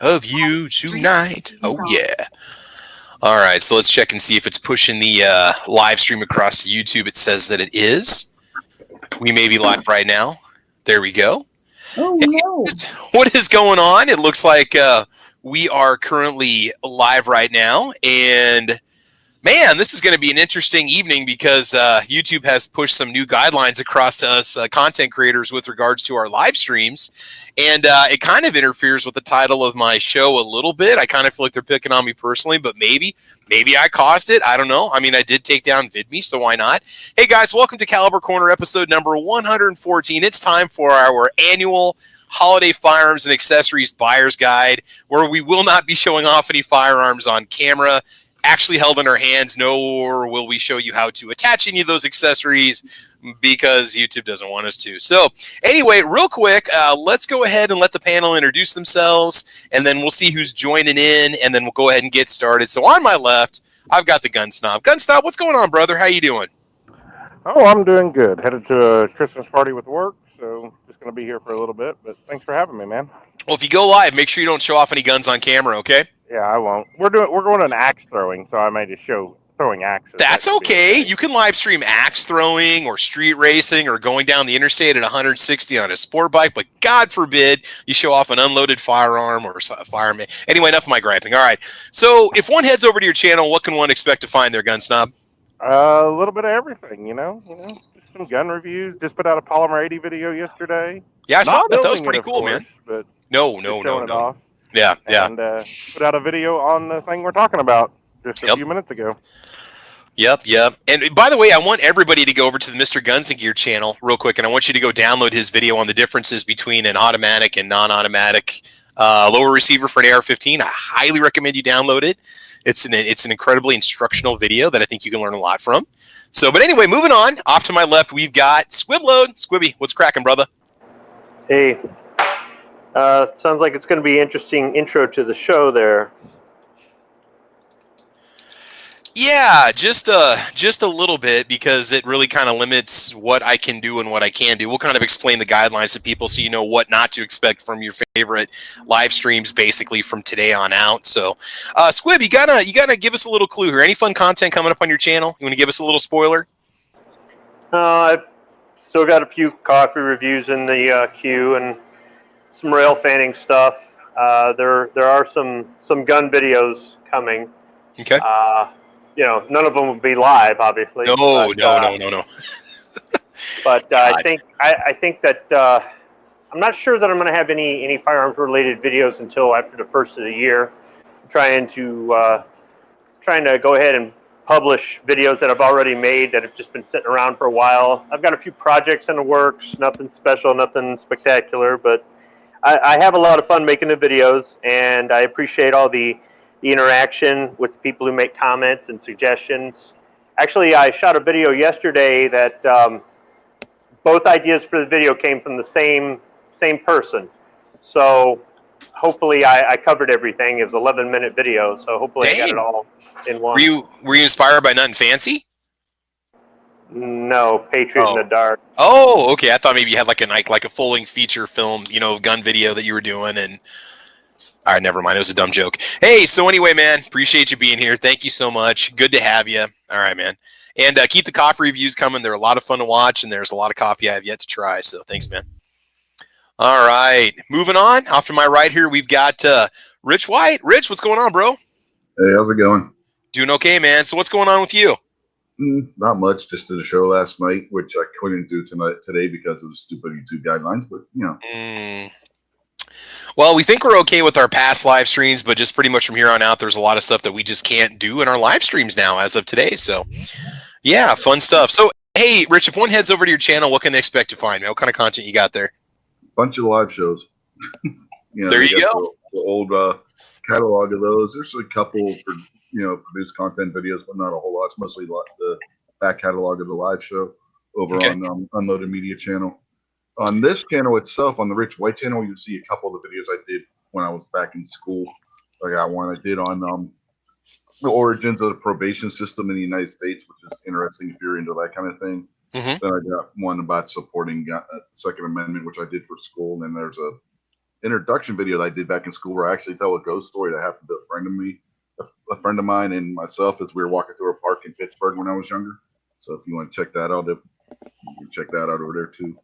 of you tonight. Oh, yeah. All right, so let's check and see if it's pushing the live stream across to YouTube. It says that it is. We may be live right now. There we go. Oh, Hey, no. what is going on? It looks like we are currently live right now, and man, this is going to be an interesting evening because YouTube has pushed some new guidelines across to us content creators with regards to our live streams. And it kind of interferes with the title of my show a little bit. I kind of feel like they're picking on me personally, but maybe I caused it. I don't know. I mean, I did take down VidMe, so why not? Hey, guys, welcome to Caliber Corner episode number 114. It's time for our annual holiday firearms and accessories buyer's guide, where we will not be showing off any firearms on camera actually held in our hands, nor will we show you how to attach any of those accessories because YouTube doesn't want us to. So anyway, real quick, let's go ahead and let the panel introduce themselves, and then we'll see who's joining in, and then we'll go ahead and get started. So on my left, I've got the Gun Snob. Gun Snob, what's going on, brother? How you doing? Oh, I'm doing good. Headed to a Christmas party with work, so just going to be here for a little bit, but thanks for having me, man. Well, if you go live, make sure you don't show off any guns on camera, okay? Yeah, I won't. We're going on axe throwing, so I may just show throwing axes. That's okay. You can live stream axe throwing or street racing or going down the interstate at 160 on a sport bike, but God forbid you show off an unloaded firearm or a fireman. Anyway, enough of my griping. All right. So if one heads over to your channel, what can one expect to find there, Gun Snob? A little bit of everything, you know, just some gun reviews. Just put out a Polymer 80 video yesterday. Yeah, I saw that. That was pretty cool, man. But no. Yeah. And put out a video on the thing we're talking about just a few minutes ago. Yep. And by the way, I want everybody to go over to the Mr. Guns and Gear channel real quick, and I want you to go download his video on the differences between an automatic and non-automatic lower receiver for an AR-15. I highly recommend you download it. It's an incredibly instructional video that I think you can learn a lot from. So, but anyway, moving on. Off to my left, we've got Squibload. Squibby, what's cracking, brother? Hey. Sounds like it's going to be an interesting intro to the show there. Yeah, just a little bit, because it really kind of limits what I can do and what I can do. We'll kind of explain the guidelines to people so you know what not to expect from your favorite live streams, basically from today on out. So, Squib, you gotta give us a little clue here. Any fun content coming up on your channel? You want to give us a little spoiler? I've still got a few coffee reviews in the queue and some rail fanning stuff. There are some gun videos coming. Okay. You know, none of them will be live, obviously. No. But I think that I'm not sure that I'm going to have any firearms related videos until after the first of the year. I'm trying to go ahead and publish videos that I've already made that have just been sitting around for a while. I've got a few projects in the works, nothing special, nothing spectacular, but I have a lot of fun making the videos, and I appreciate all the interaction with people who make comments and suggestions. Actually, I shot a video yesterday that both ideas for the video came from the same person. So hopefully I covered everything. It was an 11-minute video, so hopefully I got it all in one. Were you inspired by Nothing Fancy? No, Patriot in the Dark. Oh, okay. I thought maybe you had like a full-length feature film, gun video that you were doing, and all right, never mind. It was a dumb joke. Hey, so anyway, man, appreciate you being here. Thank you so much. Good to have you. All right, man. And keep the coffee reviews coming. They're a lot of fun to watch, and there's a lot of coffee I have yet to try. So thanks, man. All right, moving on. Off to my right here, we've got Rich White. Rich, what's going on, bro? Hey, how's it going? Doing okay, man. So what's going on with you? Not much. Just did a show last night, which I couldn't do today because of stupid YouTube guidelines. But Well, we think we're okay with our past live streams, but just pretty much from here on out, there's a lot of stuff that we just can't do in our live streams now as of today. So, yeah, fun stuff. So, hey, Rich, if one heads over to your channel, what can they expect to find? What kind of content you got there? Bunch of live shows. There you go. The old catalog of those. There's a couple for produced content videos, but not a whole lot. It's mostly the back catalog of the live show over on Unloaded Media channel. On this channel itself, on the Rich White channel, you'll see a couple of the videos I did when I was back in school. I got one I did on the origins of the probation system in the United States, which is interesting if you're into that kind of thing. Mm-hmm. Then I got one about supporting the Second Amendment, which I did for school. And then there's introduction video that I did back in school where I actually tell a ghost story that happened to a friend of me, a friend of mine and myself as we were walking through a park in Pittsburgh when I was younger. So if you want to check that out, you can check that out over there too.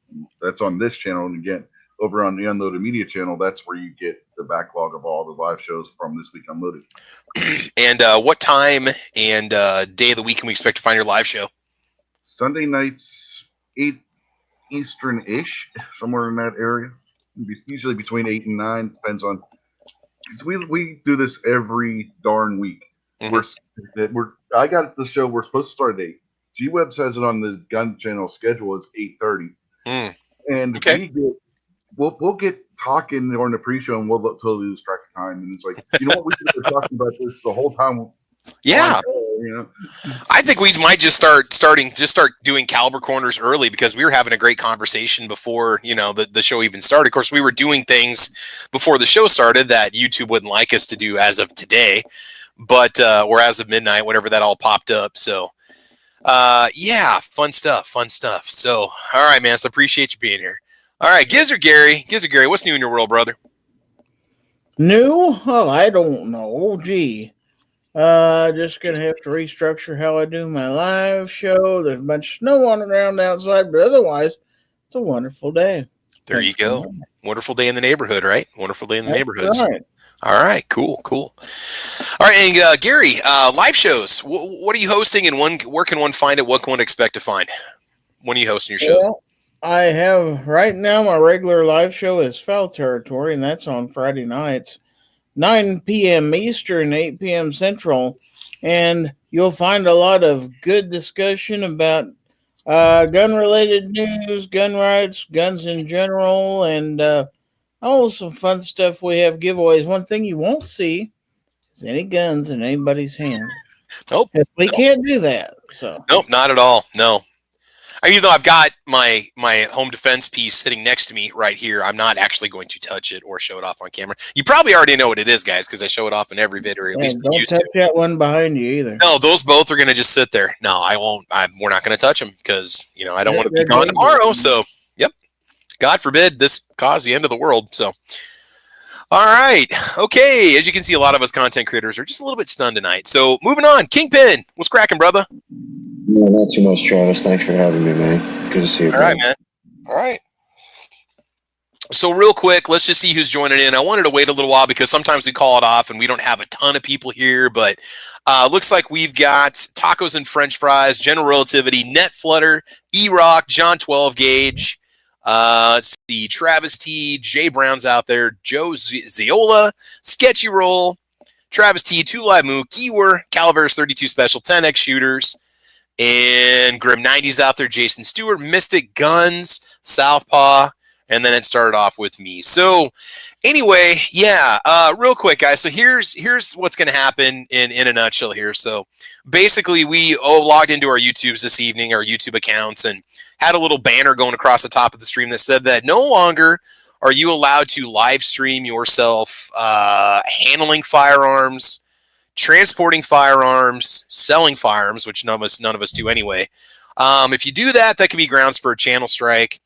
That's on this channel. And again, over on the Unloaded Media channel, that's where you get the backlog of all the live shows from This Week Unloaded. And what time and day of the week can we expect to find your live show? Sunday nights, 8 Eastern-ish, somewhere in that area. Usually between 8 and 9, depends on. Because we do this every darn week. Mm-hmm. I got the show. We're supposed to start at 8. G-Web says it on the Gun Channel schedule is 8:30, and okay. We'll get talking during the pre-show, and we'll totally lose track of time. And it's like, you know what, we could have been talking about this the whole time. Yeah. You know, I think we might just start doing Caliber Corners early, because we were having a great conversation before, you know, the show even started. Of course, we were doing things before the show started that YouTube wouldn't like us to do as of today, but or as of midnight, whenever that all popped up. So yeah, fun stuff. So, all right, man. So appreciate you being here. All right, Gizzard Gary, what's new in your world, brother? New? Oh, I don't know. Gee. Just gonna have to restructure how I do my live show. There's a bunch of snow on the ground outside, but otherwise, it's a wonderful day. There you go. Wonderful day in the neighborhood, right? Wonderful day in the neighborhood. Right. All right, cool. All right, and Gary, live shows. What are you hosting, and where can one find it? What can one expect to find? When are you hosting your shows? Well, I have right now my regular live show is Foul Territory, and that's on Friday nights, 9 p.m. Eastern, 8 p.m. Central, and you'll find a lot of good discussion about gun-related news, gun rights, guns in general, and some fun stuff. We have giveaways. One thing you won't see is any guns in anybody's hand. Nope. We can't do that. So nope, not at all. No. I mean, even though I've got my home defense piece sitting next to me right here, I'm not actually going to touch it or show it off on camera. You probably already know what it is, guys, because I show it off in every video, or at least don't touch that one behind you either. No, those both are going to just sit there. No, I won't. We're not going to touch them because, you know, I don't want to be gone tomorrow. So, yep. God forbid this cause the end of the world. So, all right. Okay. As you can see, a lot of us content creators are just a little bit stunned tonight. So, moving on. Kingpin, what's cracking, brother? No, not too much, Travis. Thanks for having me, man. Good to see you. All right, man. All right. So real quick, let's just see who's joining in. I wanted to wait a little while because sometimes we call it off and we don't have a ton of people here, but looks like we've got Tacos and French Fries, General Relativity, Net Flutter, E-Rock, John 12 Gauge. Let's see, Travis T, Jay Brown's out there, Joe Ziola, Sketchy Roll, Travis T, 2 Live Mook, Ewer, Calaveras 32 Special, 10X Shooters, and Grim 90's out there, Jason Stewart, Mystic Guns, Southpaw, and then it started off with me. So anyway, yeah, real quick, guys. So here's what's going to happen in a nutshell here. So basically, we logged into our YouTubes this evening, our YouTube accounts, and had a little banner going across the top of the stream that said that no longer are you allowed to live stream yourself handling firearms, transporting firearms, selling firearms, which none of us do anyway. If you do that, that could be grounds for a channel strike.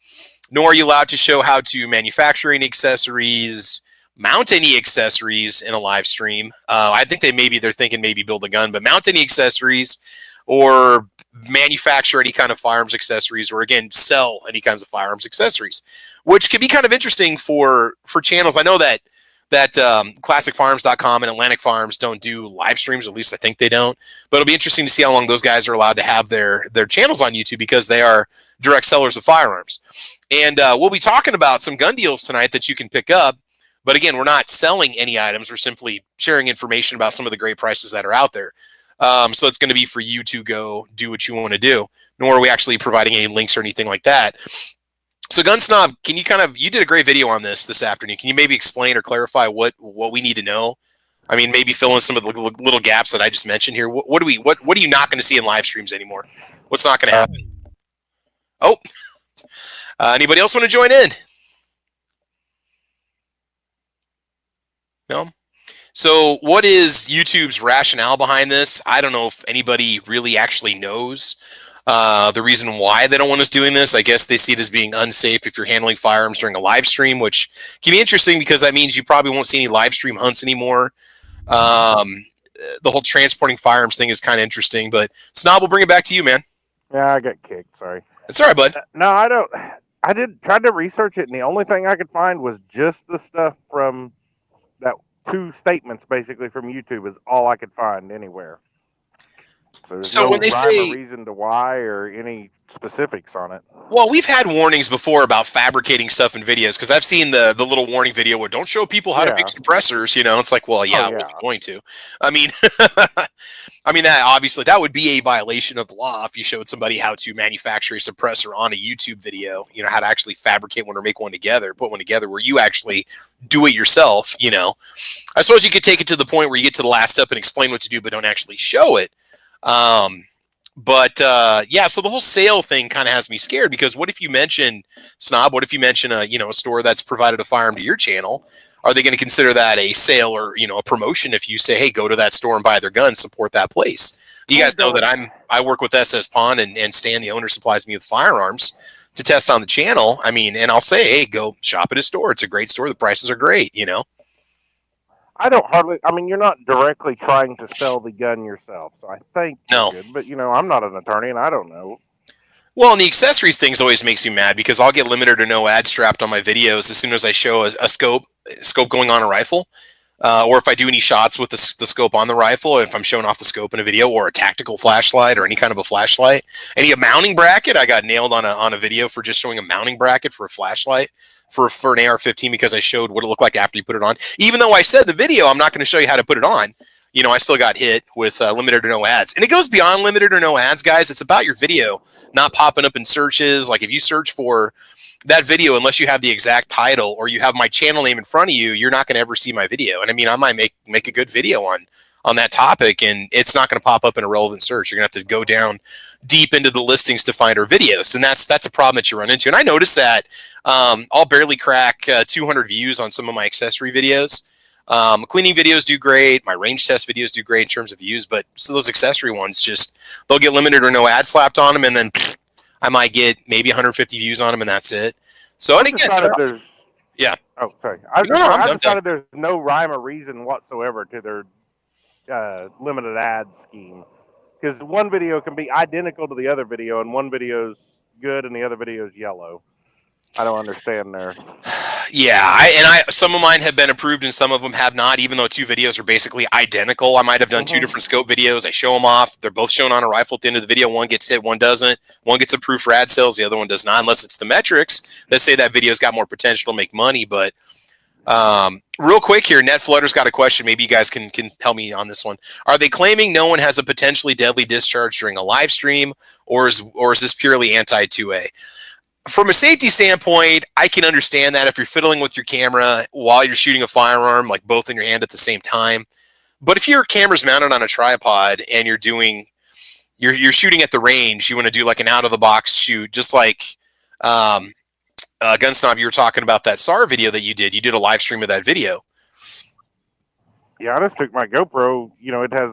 Nor are you allowed to show how to manufacture any accessories, mount any accessories in a live stream. I think they're thinking maybe build a gun, but mount any accessories or manufacture any kind of firearms accessories, or again, sell any kinds of firearms accessories, which could be kind of interesting for channels. I know that classicfirearms.com and Atlantic Farms don't do live streams, or at least I think they don't, but it'll be interesting to see how long those guys are allowed to have their channels on YouTube, because they are direct sellers of firearms. And we'll be talking about some gun deals tonight that you can pick up. But again, we're not selling any items. We're simply sharing information about some of the great prices that are out there. So it's going to be for you to go do what you want to do. Nor are we actually providing any links or anything like that. So Gunsnob, can you you did a great video on this afternoon. Can you maybe explain or clarify what we need to know? I mean, maybe fill in some of the little gaps that I just mentioned here. What are you not going to see in live streams anymore? What's not going to happen? Oh. Anybody else want to join in? No? So what is YouTube's rationale behind this? I don't know if anybody really actually knows. The reason why they don't want us doing this, I guess they see it as being unsafe if you're handling firearms during a live stream, which can be interesting because that means you probably won't see any live stream hunts anymore. The whole transporting firearms thing is kind of interesting, but Snob, we'll bring it back to you, man. Yeah, I got kicked. Sorry. It's all right, bud. No, I don't. I tried to research it, and the only thing I could find was just the stuff from that 2 statements, basically from YouTube, is all I could find anywhere. So there's no when they rhyme say or reason to why or any specifics on it. Well, we've had warnings before about fabricating stuff in videos because I've seen the little warning video where don't show people how to make suppressors. It's like, well, yeah, I wasn't going to. I mean, that obviously that would be a violation of the law if you showed somebody how to manufacture a suppressor on a YouTube video. How to actually fabricate one or make one together, put one together where you actually do it yourself. I suppose you could take it to the point where you get to the last step and explain what to do, but don't actually show it. So the whole sale thing kind of has me scared because what if you mention Snob? What if you mention a store that's provided a firearm to your channel? Are they going to consider that a sale or a promotion if you say, hey, go to that store and buy their guns, support that place? You guys know that I work with SS Pawn and Stan, the owner, supplies me with firearms to test on the channel. And I'll say, hey, go shop at his store. It's a great store. The prices are great. I don't hardly. I mean, you're not directly trying to sell the gun yourself, so I think no. Good, but I'm not an attorney, and I don't know. Well, and the accessories things always makes me mad because I'll get limited or no ads strapped on my videos as soon as I show a scope going on a rifle, or if I do any shots with the scope on the rifle, if I'm showing off the scope in a video, or a tactical flashlight, or any kind of a flashlight, a mounting bracket. I got nailed on a video for just showing a mounting bracket for a flashlight. For an AR-15 because I showed what it looked like after you put it on. Even though I said in the video I'm not going to show you how to put it on, I still got hit with limited or no ads. And it goes beyond limited or no ads, guys. It's about your video not popping up in searches. Like if you search for that video, unless you have the exact title or you have my channel name in front of you, you're not going to ever see my video. And I might make a good video on that topic, and it's not going to pop up in a relevant search. You're going to have to go down deep into the listings to find our videos, and that's a problem that you run into. And I noticed that I'll barely crack 200 views on some of my accessory videos. Cleaning videos do great. My range test videos do great in terms of views, but so those accessory ones they'll get limited or no ad slapped on them, and then I might get maybe 150 views on them, and that's it. So and again, yeah. Oh, sorry. I've decided there's no rhyme or reason whatsoever to their limited ad scheme, because one video can be identical to the other video, and one video's good and the other video's yellow. I don't understand there. Yeah, some of mine have been approved and some of them have not, even though 2 videos are basically identical. I might have done 2 different scope videos. I show them off. They're both shown on a rifle at the end of the video. One gets hit, one doesn't. One gets approved for ad sales, the other one does not, unless it's the metrics that say that video's got more potential to make money. But real quick here, Netflutter's got a question. Maybe you guys can help me on this one. Are they claiming no one has a potentially deadly discharge during a live stream, or is this purely anti-2A? From a safety standpoint, I can understand that if you're fiddling with your camera while you're shooting a firearm, like both in your hand at the same time. But if your camera's mounted on a tripod and you're shooting at the range, you want to do like an out-of-the-box shoot, just like Gunsnob, you were talking about that SAR video that you did. You did a live stream of that video. Yeah, I just took my GoPro. It has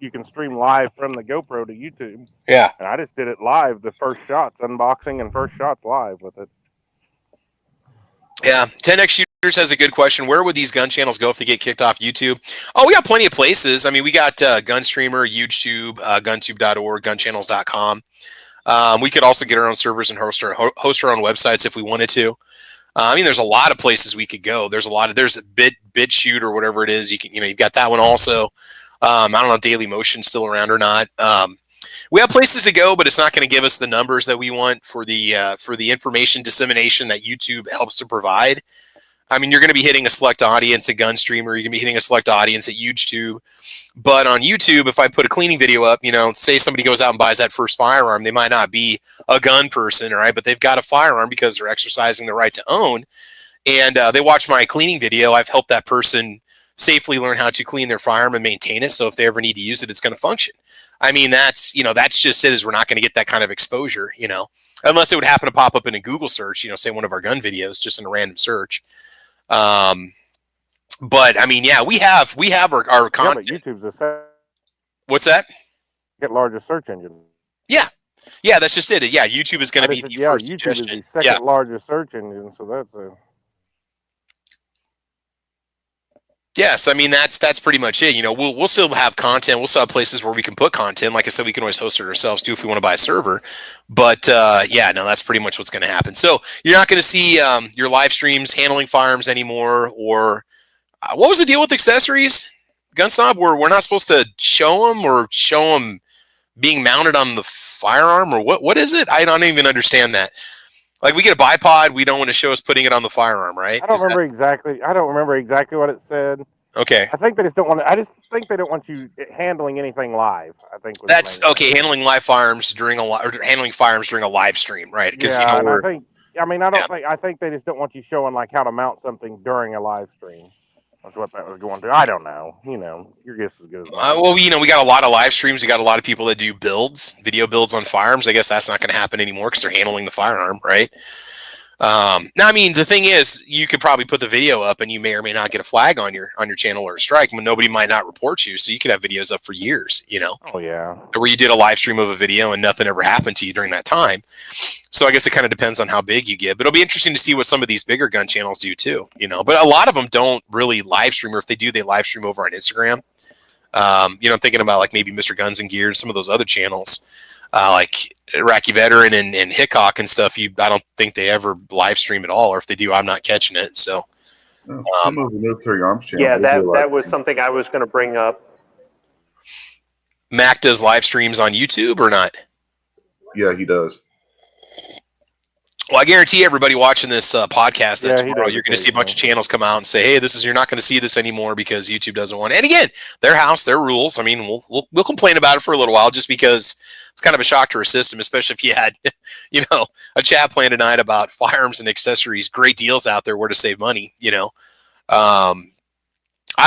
you can stream live from the GoPro to YouTube. Yeah. And I just did it live, the first shots, unboxing and first shots live with it. Yeah. 10X Shooters has a good question. Where would these gun channels go if they get kicked off YouTube? Oh, we got plenty of places. We got Gunstreamer, UGEtube, guntube.org, gunchannels.com. We could also get our own servers and host our own websites if we wanted to. There's a lot of places we could go. There's a BitChute or whatever it is. You've got that one also. I don't know if Daily Motion's still around or not. We have places to go, but it's not going to give us the numbers that we want for the information dissemination that YouTube helps to provide. You're going to be hitting a select audience at Gunstreamer. You're going to be hitting a select audience at UGEtube. But on YouTube, if I put a cleaning video up, say somebody goes out and buys that first firearm, they might not be a gun person, all right, but they've got a firearm because they're exercising the right to own. And they watch my cleaning video. I've helped that person safely learn how to clean their firearm and maintain it. So if they ever need to use it, it's going to function. That's just it, is we're not going to get that kind of exposure, unless it would happen to pop up in a Google search, say one of our gun videos, just in a random search. But we have our content. Yeah, but YouTube's What's that? get largest search engine. Yeah. Yeah, that's just it. Yeah, YouTube is going to be the first YouTube suggestion. is the second largest search engine, so that's a. Yes, I mean that's pretty much it. You know, we'll still have content. We'll still have places where we can put content. Like I said, we can always host it ourselves too if we want to buy a server. But yeah, no, that's pretty much what's going to happen. So you're not going to see your live streams handling firearms anymore. Or what was the deal with accessories, Gunsnob? We're not supposed to show them or show them being mounted on the firearm, or what? What is it? I don't even understand that. Like we get a bipod, we don't want to show us putting it on the firearm, right? I don't remember exactly what it said. Okay. I think they just don't want. I just think they don't want you handling anything live. I think that's okay. Handling live firearms during handling firearms during a live stream, right? Because yeah, I think they just don't want you showing like how to mount something during a live stream. That's what that was going to. I don't know. You know, your guess is as good as mine. Well, you know, we got a lot of live streams. We got a lot of people that do video builds on firearms. I guess that's not going to happen anymore because they're handling the firearm, right? Now, I mean, the thing is, you could probably put the video up, and you may or may not get a flag on your channel or a strike. But nobody might not report you, so you could have videos up for years. You know? Oh yeah. Where you did a live stream of a video and nothing ever happened to you during that time. So I guess it kind of depends on how big you get. But it'll be interesting to see what some of these bigger gun channels do too. You know, but a lot of them don't really live stream, or if they do, they live stream over on Instagram. You know, I'm thinking about like maybe Mr. Guns and Gear and some of those other channels. Like Iraqi Veteran and Hickok and stuff, I don't think they ever live stream at all, or if they do, I'm not catching it. So, some of the military arms channels. Yeah, that was something I was going to bring up. Mac does live streams on YouTube or not? Yeah, he does. Well, I guarantee everybody watching this podcast that tomorrow does you're going to see a bunch of channels come out and say, "Hey, you're not going to see this anymore because YouTube doesn't want it." And again, their house, their rules. I mean, we'll complain about it for a little while just because it's kind of a shock to our system, especially if you had, you know, a chat plan tonight about firearms and accessories, great deals out there where to save money. You know, I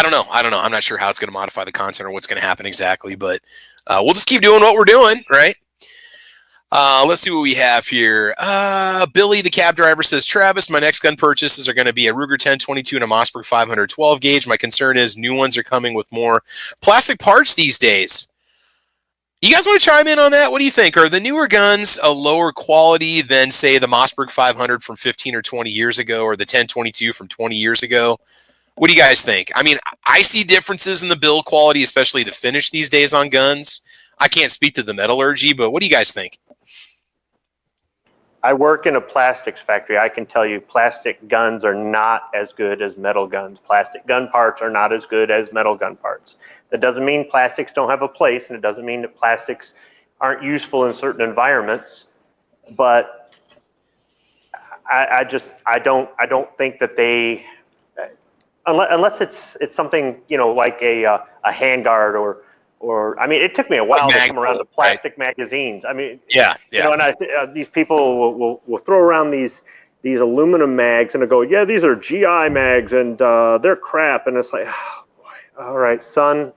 don't know. I'm not sure how it's going to modify the content or what's going to happen exactly, but we'll just keep doing what we're doing, right? Let's see what we have here. Billy, the cab driver, says, Travis, my next gun purchases are going to be a Ruger 1022 and a Mossberg 512 gauge. My concern is new ones are coming with more plastic parts these days. You guys want to chime in on that? What do you think? Are the newer guns a lower quality than, say, the Mossberg 500 from 15 or 20 years ago, or the 1022 from 20 years ago? What do you guys think? I mean, I see differences in the build quality, especially the finish these days on guns. I can't speak to the metallurgy, but what do you guys think? I work in a plastics factory. I can tell you plastic guns are not as good as metal guns. Plastic gun parts are not as good as metal gun parts. That doesn't mean plastics don't have a place, and it doesn't mean that plastics aren't useful in certain environments. But I don't think that they, unless it's something, you know, like a handguard or I mean, it took me a while to come around to plastic magazines. I mean, yeah. You know, and these people will throw around these aluminum mags and they'll go, yeah, these are GI mags and they're crap. And it's like, oh, boy. All right, son,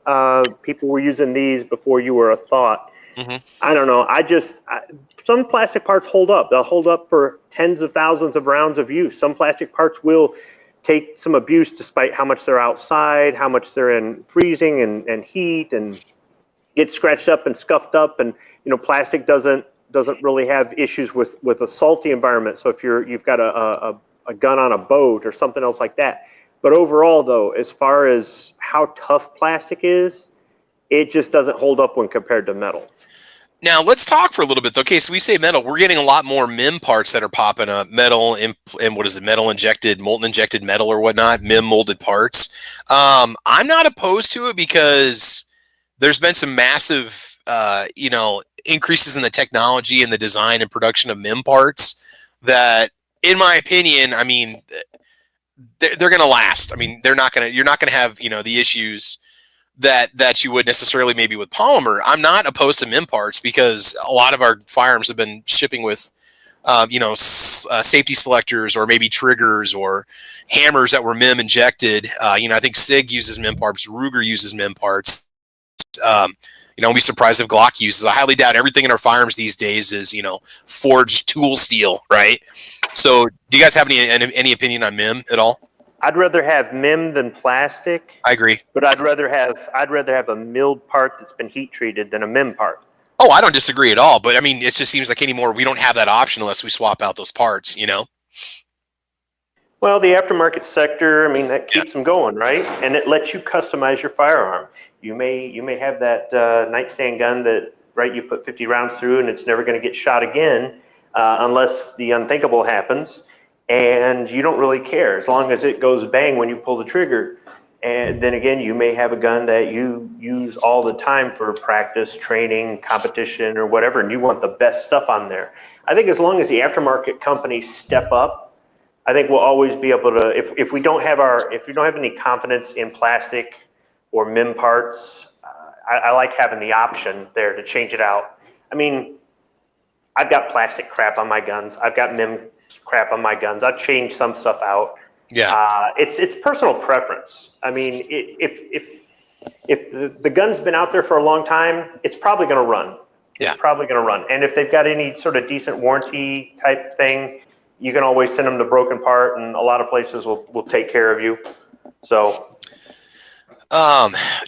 people were using these before you were a thought. Mm-hmm. I don't know. Some plastic parts hold up. They'll hold up for tens of thousands of rounds of use. Some plastic parts will take some abuse despite how much they're outside, how much they're in freezing and heat and get scratched up and scuffed up. And, you know, plastic doesn't really have issues with a salty environment. So if you've got a gun on a boat or something else like that. But overall, though, as far as how tough plastic is, it just doesn't hold up when compared to metal. Now, let's talk for a little bit. Okay, so we say metal. We're getting a lot more MIM parts that are popping up. Metal and what is it? Metal injected, molten injected metal or whatnot. MIM molded parts. I'm not opposed to it because there's been some massive, you know, increases in the technology and the design and production of MIM parts that, in my opinion, I mean, they're going to last. I mean, you're not going to have, you know, the issues that you would necessarily maybe with polymer. I'm not opposed to MIM parts because a lot of our firearms have been shipping with, you know, safety selectors or maybe triggers or hammers that were MIM injected. You know, I think SIG uses MIM parts. Ruger uses MIM parts. You know, I'll be surprised if Glock uses. I highly doubt everything in our firearms these days is, you know, forged tool steel, right? So do you guys have any opinion on MIM at all? I'd rather have MIM than plastic. I agree. But I'd rather have a milled part that's been heat treated than a MIM part. Oh, I don't disagree at all, but I mean, it just seems like anymore we don't have that option unless we swap out those parts, you know? Well, the aftermarket sector, I mean, that keeps them going, right? And it lets you customize your firearm. You may have that nightstand gun that, right, you put 50 rounds through and it's never going to get shot again unless the unthinkable happens, and you don't really care as long as it goes bang when you pull the trigger. And then again, you may have a gun that you use all the time for practice, training, competition, or whatever, and you want the best stuff on there. I think as long as the aftermarket companies step up, I think we'll always be able to. If we don't have any confidence in plastic or MIM parts, I like having the option there to change it out. I mean, I've got plastic crap on my guns. I've got MIM crap on my guns. I've changed some stuff out. Yeah. It's personal preference. I mean, if the gun's been out there for a long time, it's probably going to run. Yeah. It's probably going to run. And if they've got any sort of decent warranty type thing, you can always send them the broken part, and a lot of places will take care of you. So,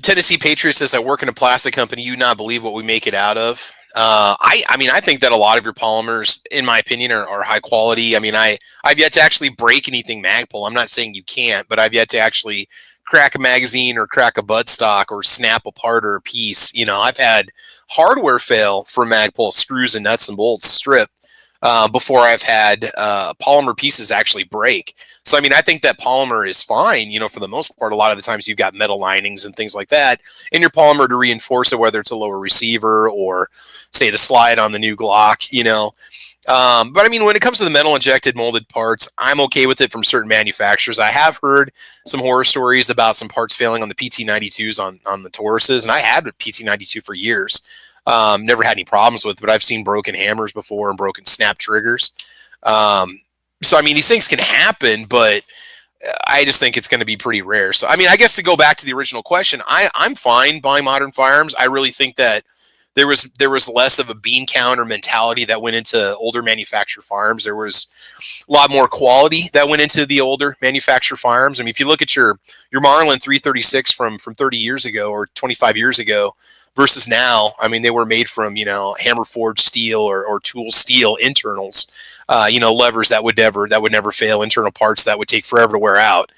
Tennessee Patriot says, I work in a plastic company. You not believe what we make it out of. I mean, I think that a lot of your polymers, in my opinion, are high quality. I mean, I've yet to actually break anything Magpul. I'm not saying you can't, but I've yet to actually crack a magazine or crack a buttstock or snap a part or a piece. You know, I've had hardware fail for Magpul, screws and nuts and bolts strip, before I've had polymer pieces actually break. So, I mean, I think that polymer is fine, you know, for the most part. A lot of the times you've got metal linings and things like that in your polymer to reinforce it, whether it's a lower receiver or, say, the slide on the new Glock, you know. But, I mean, when it comes to the metal injected molded parts, I'm okay with it from certain manufacturers. I have heard some horror stories about some parts failing on the PT92s on the Tauruses, and I had a PT92 for years. Never had any problems with it, but I've seen broken hammers before and broken snap triggers. So, I mean, these things can happen, but I just think it's going to be pretty rare. So, I mean, I guess to go back to the original question, I'm fine buying modern firearms. I really think that there was less of a bean counter mentality that went into older manufactured firearms. There was a lot more quality that went into the older manufactured firearms. I mean, if you look at your Marlin 336 from 30 years ago or 25 years ago versus now, I mean, they were made from, you know, hammer forged steel or tool steel internals, you know, levers that would never fail, internal parts that would take forever to wear out.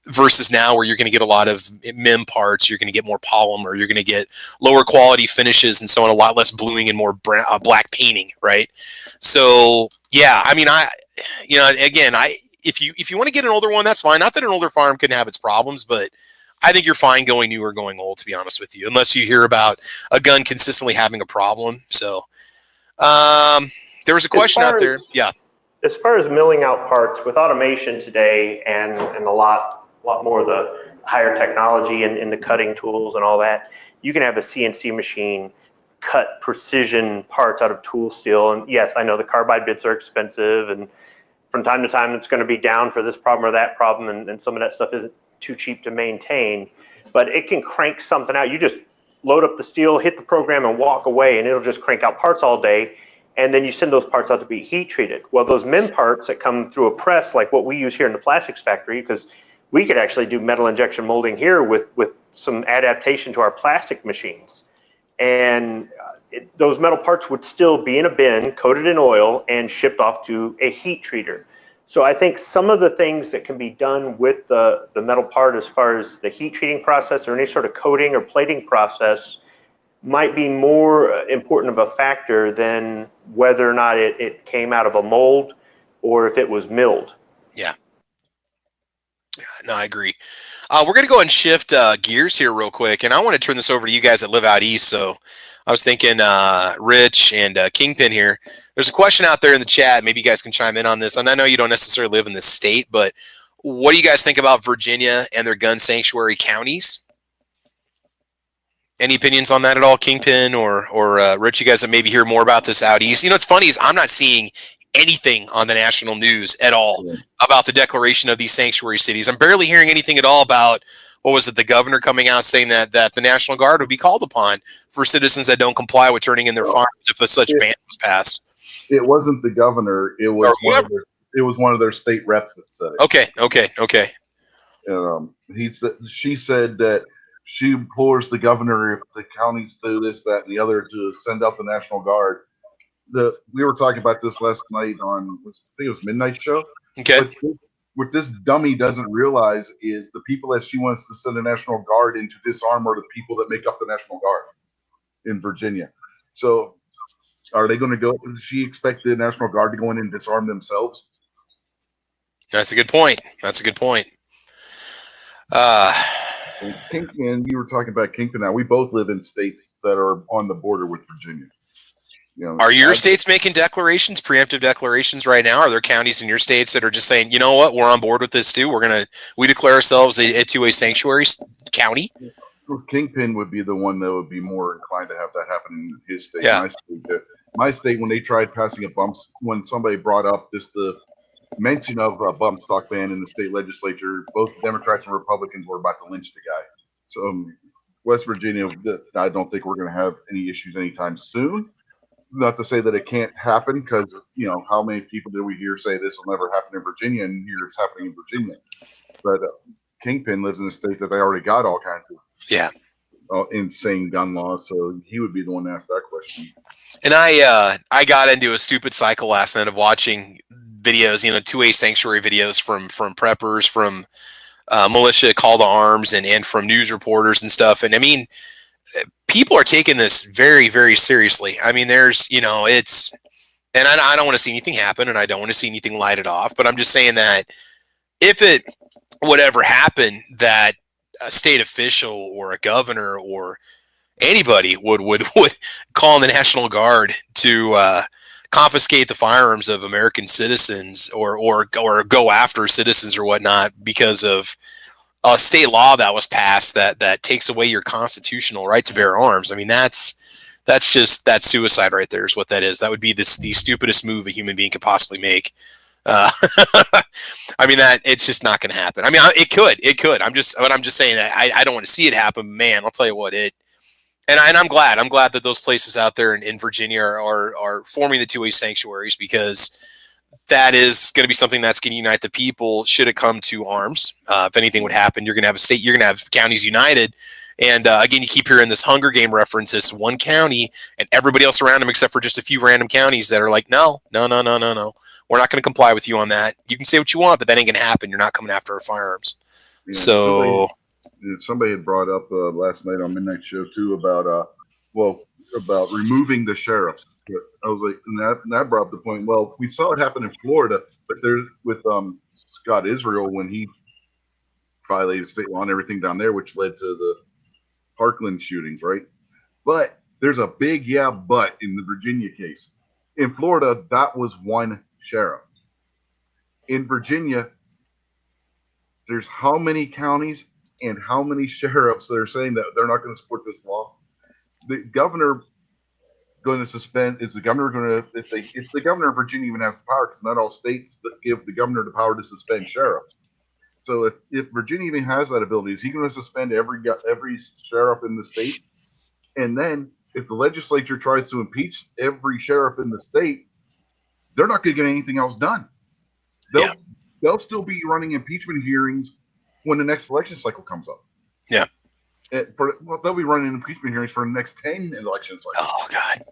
Versus now where you're going to get a lot of MIM parts, you're going to get more polymer, you're going to get lower quality finishes and so on, a lot less bluing and more black painting, right? So, yeah, I mean, if you want to get an older one, that's fine. Not that an older firearm couldn't have its problems, but I think you're fine going new or going old, to be honest with you, unless you hear about a gun consistently having a problem. So, there was a question out there. Yeah. As far as milling out parts with automation today and a lot more of the higher technology in the cutting tools and all that, you can have a CNC machine cut precision parts out of tool steel. And yes, I know the carbide bits are expensive, and from time to time it's going to be down for this problem or that problem, and some of that stuff isn't too cheap to maintain, but it can crank something out. You just load up the steel, hit the program, and walk away, and it'll just crank out parts all day. And then you send those parts out to be heat treated. Well, those MIM parts that come through a press, like what we use here in the plastics factory, because we could actually do metal injection molding here with some adaptation to our plastic machines. And those metal parts would still be in a bin, coated in oil, and shipped off to a heat treater. So I think some of the things that can be done with the metal part as far as the heat treating process or any sort of coating or plating process might be more important of a factor than whether or not it came out of a mold or if it was milled. Yeah. No, I agree. We're going to go and shift gears here real quick, and I want to turn this over to you guys that live out east. So I was thinking Rich and Kingpin here. There's a question out there in the chat. Maybe you guys can chime in on this. And I know you don't necessarily live in this state, but what do you guys think about Virginia and their gun sanctuary counties? Any opinions on that at all, Kingpin or Rich? You guys that maybe hear more about this out east. You know, what's funny is I'm not seeing anything on the national news at all about the declaration of these sanctuary cities. I'm barely hearing anything at all about, what was it, the governor coming out saying that the National Guard would be called upon for citizens that don't comply with turning in their firearms if such ban was passed. It wasn't the governor. It was one of their state reps that said it. Okay. She said that she implores the governor, if the counties do this, that, and the other, to send out the National Guard. We were talking about this last night on, I think it was Midnight Show. Okay. But what this dummy doesn't realize is the people that she wants to send the National Guard in to disarm are the people that make up the National Guard in Virginia. So are they going to go? Does she expect the National Guard to go in and disarm themselves? That's a good point. That's a good point. Kingpin, you were talking about Kingpin. Now we both live in states that are on the border with Virginia. Are your states making declarations, preemptive declarations right now? Are there counties in your states that are just saying, you know what, we're on board with this too? We declare ourselves a two-way sanctuary county? Kingpin would be the one that would be more inclined to have that happen in his state. Yeah. My state, when they tried passing when somebody brought up just the mention of a bump stock ban in the state legislature, both Democrats and Republicans were about to lynch the guy. So West Virginia, I don't think we're going to have any issues anytime soon. Not to say that it can't happen, because how many people did we hear say this will never happen in Virginia, and here it's happening in Virginia. But Kingpin lives in a state that they already got all kinds of insane gun laws, so he would be the one to ask that question. And I got into a stupid cycle last night of watching videos, two-way sanctuary videos from preppers, from militia call to arms, and from news reporters and stuff. And I mean, people are taking this very, very seriously. I mean, there's, it's, and I don't want to see anything happen, and I don't want to see anything lighted off, but I'm just saying that if it would ever happen that a state official or a governor or anybody would call on the National Guard to confiscate the firearms of American citizens or go after citizens or whatnot because of a state law that was passed that takes away your constitutional right to bear arms. I mean, that's suicide right there is what that is. That would be the stupidest move a human being could possibly make. I mean, that it's just not going to happen. I mean, it could. I'm just saying that I don't want to see it happen, man. I'll tell you what, and I'm glad that those places out there in Virginia are forming the two-way sanctuaries, because that is going to be something that's going to unite the people should it come to arms. If anything would happen, you're going to have you're going to have counties united. And again, you keep hearing this Hunger Game reference, this one county and everybody else around them, except for just a few random counties that are like, no. We're not going to comply with you on that. You can say what you want, but that ain't going to happen. You're not coming after our firearms. Yeah, so somebody had brought up last night on Midnight Show too about removing the sheriffs. I was like, and that brought up the point. Well, we saw it happen in Florida, but there's with Scott Israel when he violated state law and everything down there, which led to the Parkland shootings, right? But there's a big but in the Virginia case. In Florida, that was one sheriff. In Virginia, there's how many counties and how many sheriffs that are saying that they're not going to support this law? The governor going to suspend? Is the governor going to, if the governor of Virginia even has the power, because not all states that give the governor the power to suspend sheriffs. So if Virginia even has that ability, is he going to suspend every sheriff in the state? And then if the legislature tries to impeach every sheriff in the state, they're not going to get anything else done. They'll still be running impeachment hearings when the next election cycle comes up. Yeah. They'll be running impeachment hearings for the next 10 election cycles. Oh, God.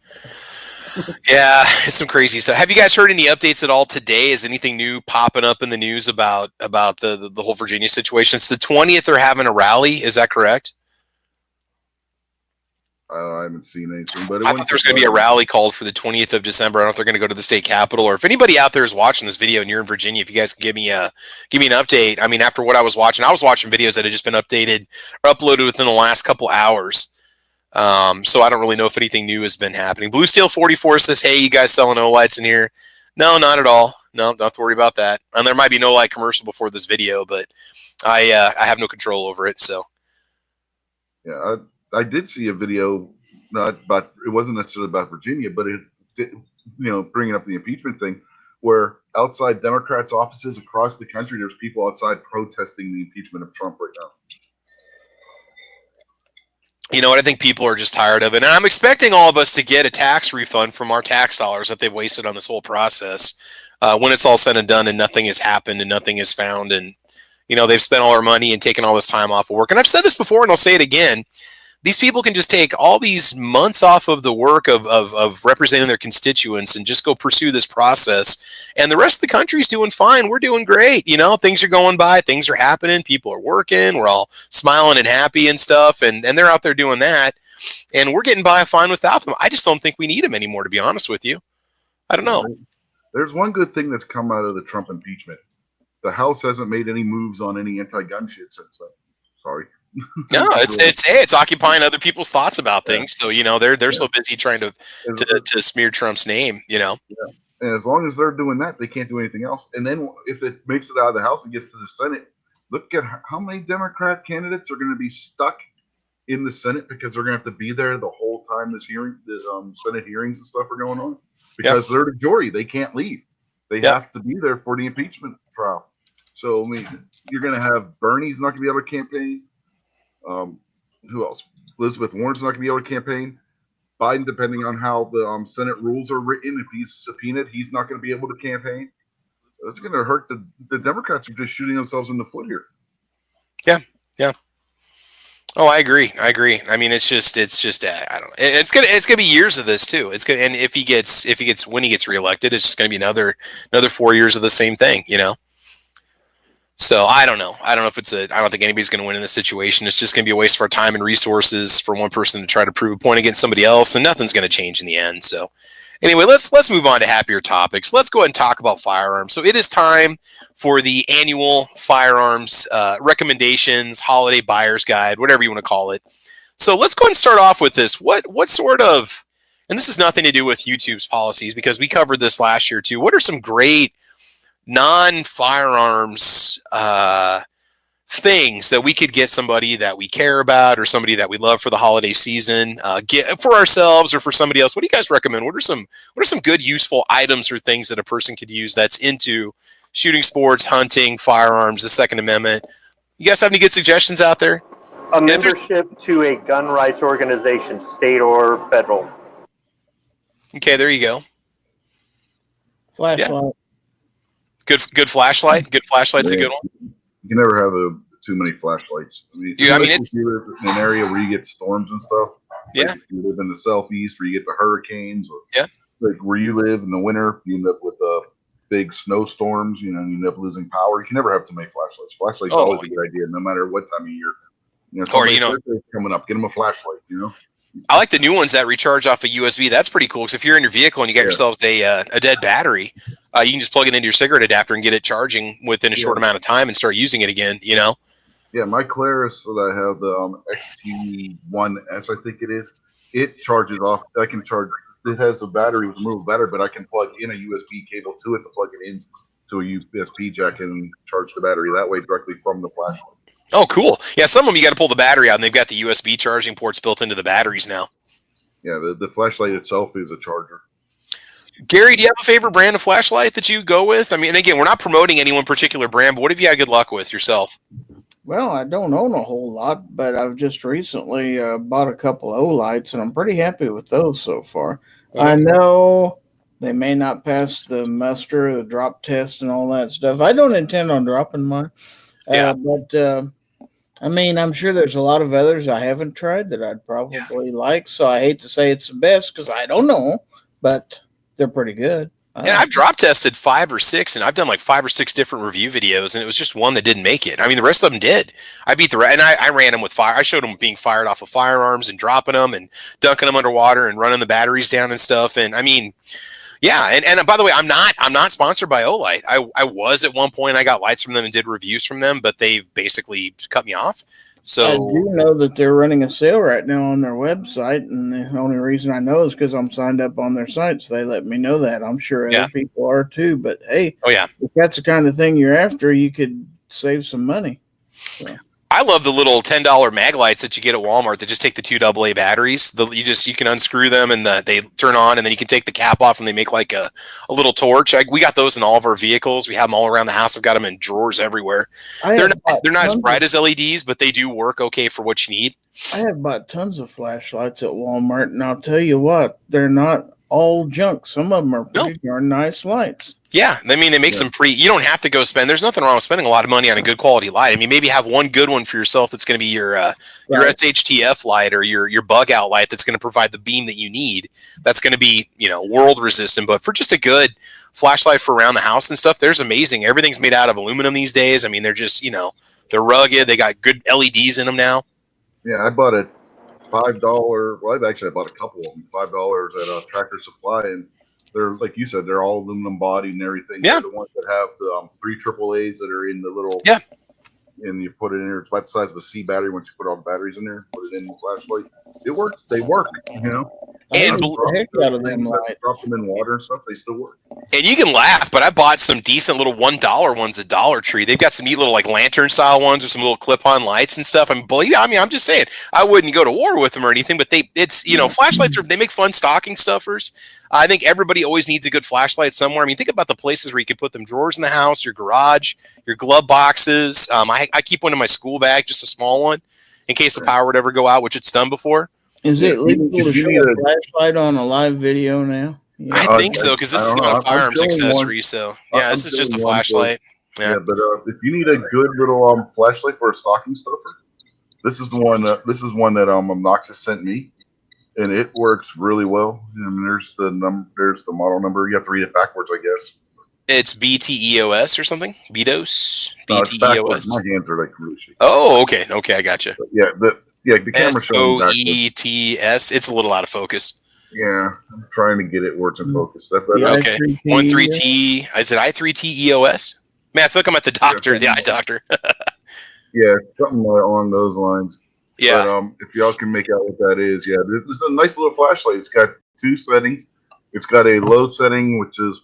Yeah, it's some crazy stuff. Have you guys heard any updates at all today? Is anything new popping up in the news about the whole Virginia situation? It's the 20th they're having a rally. Is that correct? I haven't seen anything, but I thought there was going to be a rally called for the 20th of December. I don't know if they're going to go to the state capitol, or if anybody out there is watching this video and you're in Virginia, if you guys could give me an update. I mean, after what I was watching videos that had just been updated or uploaded within the last couple hours. So I don't really know if anything new has been happening. Blue Steel 44 says, "Hey, you guys selling no-lights in here?" No, not at all. No, don't have to worry about that. And there might be no-light commercial before this video, but I have no control over it. So yeah, I did see a video, not about, it wasn't necessarily about Virginia, but it did, bringing up the impeachment thing, where outside Democrats' offices across the country, there's people outside protesting the impeachment of Trump right now. You know what? I think people are just tired of it. And I'm expecting all of us to get a tax refund from our tax dollars that they've wasted on this whole process when it's all said and done and nothing has happened and nothing is found. And, You know, they've spent all our money and taken all this time off of work. And I've said this before, and I'll say it again. These people can just take all these months off of the work of representing their constituents and just go pursue this process. And the rest of the country's doing fine. We're doing great. You know, things are going by. Things are happening. People are working. We're all smiling and happy and stuff. And they're out there doing that. And we're getting by fine without them. I just don't think we need them anymore, to be honest with you. I don't know. There's one good thing that's come out of the Trump impeachment. The House hasn't made any moves on any anti-gun shit since then. Sorry. No, it's occupying other people's thoughts about things. So, you know, they're so busy trying to smear Trump's name, you know. Yeah. And as long as they're doing that, they can't do anything else. And then if it makes it out of the House and gets to the Senate, look at how many Democrat candidates are going to be stuck in the Senate because they're going to have to be there the whole time the Senate hearings and stuff are going on because they're the jury. They can't leave. They have to be there for the impeachment trial. So, I mean, you're going to have Bernie's not going to be able to campaign. Who else? Elizabeth Warren's not going to be able to campaign. Biden, depending on how the Senate rules are written, if he's subpoenaed, he's not going to be able to campaign. That's going to hurt the Democrats are just shooting themselves in the foot here. Yeah. Oh, I agree. I mean, it's just I don't know. It's gonna be years of this too. It's gonna, and when he gets reelected, it's just gonna be another 4 years of the same thing, you know. So I don't know. I don't know if I don't think anybody's going to win in this situation. It's just going to be a waste of our time and resources for one person to try to prove a point against somebody else, and nothing's going to change in the end. So anyway, let's move on to happier topics. Let's go ahead and talk about firearms. So it is time for the annual firearms recommendations, holiday buyer's guide, whatever you want to call it. So let's go ahead and start off with this. What sort of, and this has nothing to do with YouTube's policies because we covered this last year too. What are some great non-firearms things that we could get somebody that we care about or somebody that we love for the holiday season, get for ourselves or for somebody else? What do you guys recommend? What are some good, useful items or things that a person could use that's into shooting sports, hunting, firearms, the Second Amendment? You guys have any good suggestions out there? A membership to a gun rights organization, state or federal. Okay, there you go. Flashlight. Yeah. Good flashlight. Good flashlight's a good one. You can never have too many flashlights. I mean, if you live in an area where you get storms and stuff. Yeah. Like if you live in the southeast where you get the hurricanes, or like where you live in the winter, you end up with big snowstorms. You know, you end up losing power. You can never have too many flashlights. Flashlight's always a good idea, no matter what time of year. You know, coming up, get them a flashlight. You know. I like the new ones that recharge off a USB. That's pretty cool. Because if you're in your vehicle and you got yourselves a dead battery, you can just plug it into your cigarette adapter and get it charging within a short amount of time and start using it again. You know. Yeah, my Claris that I have, the XT1S, I think it is. It charges off. I can charge. It has a battery with a removable battery, but I can plug in a USB cable to it to plug it in to a USB jack and charge the battery that way directly from the flashlight. Oh, cool. Yeah, some of them you got to pull the battery out, and they've got the USB charging ports built into the batteries now. Yeah, the flashlight itself is a charger. Gary, do you have a favorite brand of flashlight that you go with? I mean, and again, we're not promoting any one particular brand, but what have you had good luck with yourself? Well, I don't own a whole lot, but I've just recently bought a couple of Olights, and I'm pretty happy with those so far. Okay. I know they may not pass the muster, the drop test, and all that stuff. I don't intend on dropping mine. But I mean, I'm sure there's a lot of others I haven't tried that I'd probably like. So I hate to say it's the best because I don't know, but they're pretty good. And I've drop tested 5 or 6, and I've done like 5 or 6 different review videos, and it was just one that didn't make it. I mean, the rest of them did. I beat and I ran them with fire. I showed them being fired off of firearms and dropping them and dunking them underwater and running the batteries down and stuff. And I mean, yeah. And by the way, I'm not sponsored by Olight. I was at one point. I got lights from them and did reviews from them, but they've basically cut me off. So I do know that they're running a sale right now on their website, and the only reason I know is because I'm signed up on their site, so they let me know that. I'm sure other people are too, but hey, if that's the kind of thing you're after, you could save some money. So. I love the little $10 Maglites that you get at Walmart that just take the 2 AA batteries. You can unscrew them and they turn on, and then you can take the cap off and they make like a little torch. We got those in all of our vehicles. We have them all around the house. I've got them in drawers everywhere. They're not as bright as LEDs, but they do work okay for what you need. I have bought tons of flashlights at Walmart, and I'll tell you what, they're not all junk. Some of them are pretty darn nice lights. Yeah, I mean, they make some you don't have to go spend. There's nothing wrong with spending a lot of money on a good quality light. I mean, maybe have one good one for yourself that's going to be your SHTF light or your bug out light that's going to provide the beam that you need. That's going to be, world resistant. But for just a good flashlight for around the house and stuff, there's amazing. Everything's made out of aluminum these days. I mean, they're just, they're rugged. They got good LEDs in them now. Yeah, I bought a $5. Well, I bought a couple of them, $5 at Tractor Supply, and they're, like you said, they're all aluminum bodied and everything. Yeah. They're the ones that have the 3 AAAs that are in the little. Yeah. And you put it in there. It's about the size of a C battery. Once you put all the batteries in there, put it in the flashlight. It works. They work. And out of them lights. Drop them in water and stuff. They still work. And you can laugh, but I bought some decent little $1 ones at Dollar Tree. They've got some neat little like lantern style ones or some little clip-on lights and stuff. I'm just saying, I wouldn't go to war with them or anything, but flashlights they make fun stocking stuffers. I think everybody always needs a good flashlight somewhere. I mean, think about the places where you could put them: drawers in the house, your garage, your glove boxes. I keep one in my school bag, just a small one, in case the power would ever go out, which it's done before. Is it legal to show a flashlight on a live video now? Yeah. I think so, because this is not a firearms accessory. So yeah, this is just a flashlight. Yeah, but if you need a good little flashlight for a stocking stuffer, this is the one. This is one that Obnoxious sent me, and it works really well. I mean, there's the number, there's the model number. You have to read it backwards, I guess. It's BTEOS or something. BTEOS. BTEOS. My hands are like really shaky. Oh, okay, I gotcha. But the camera SOETS. It's a little out of focus. Yeah, I'm trying to get it where it's in focus. Okay. 13T. Is it I3T-EOS? Man, I feel like I'm at the doctor, the eye doctor. Yeah, something along those lines. Yeah. But, if y'all can make out what that is, this is a nice little flashlight. It's got 2 settings. It's got a low setting, which is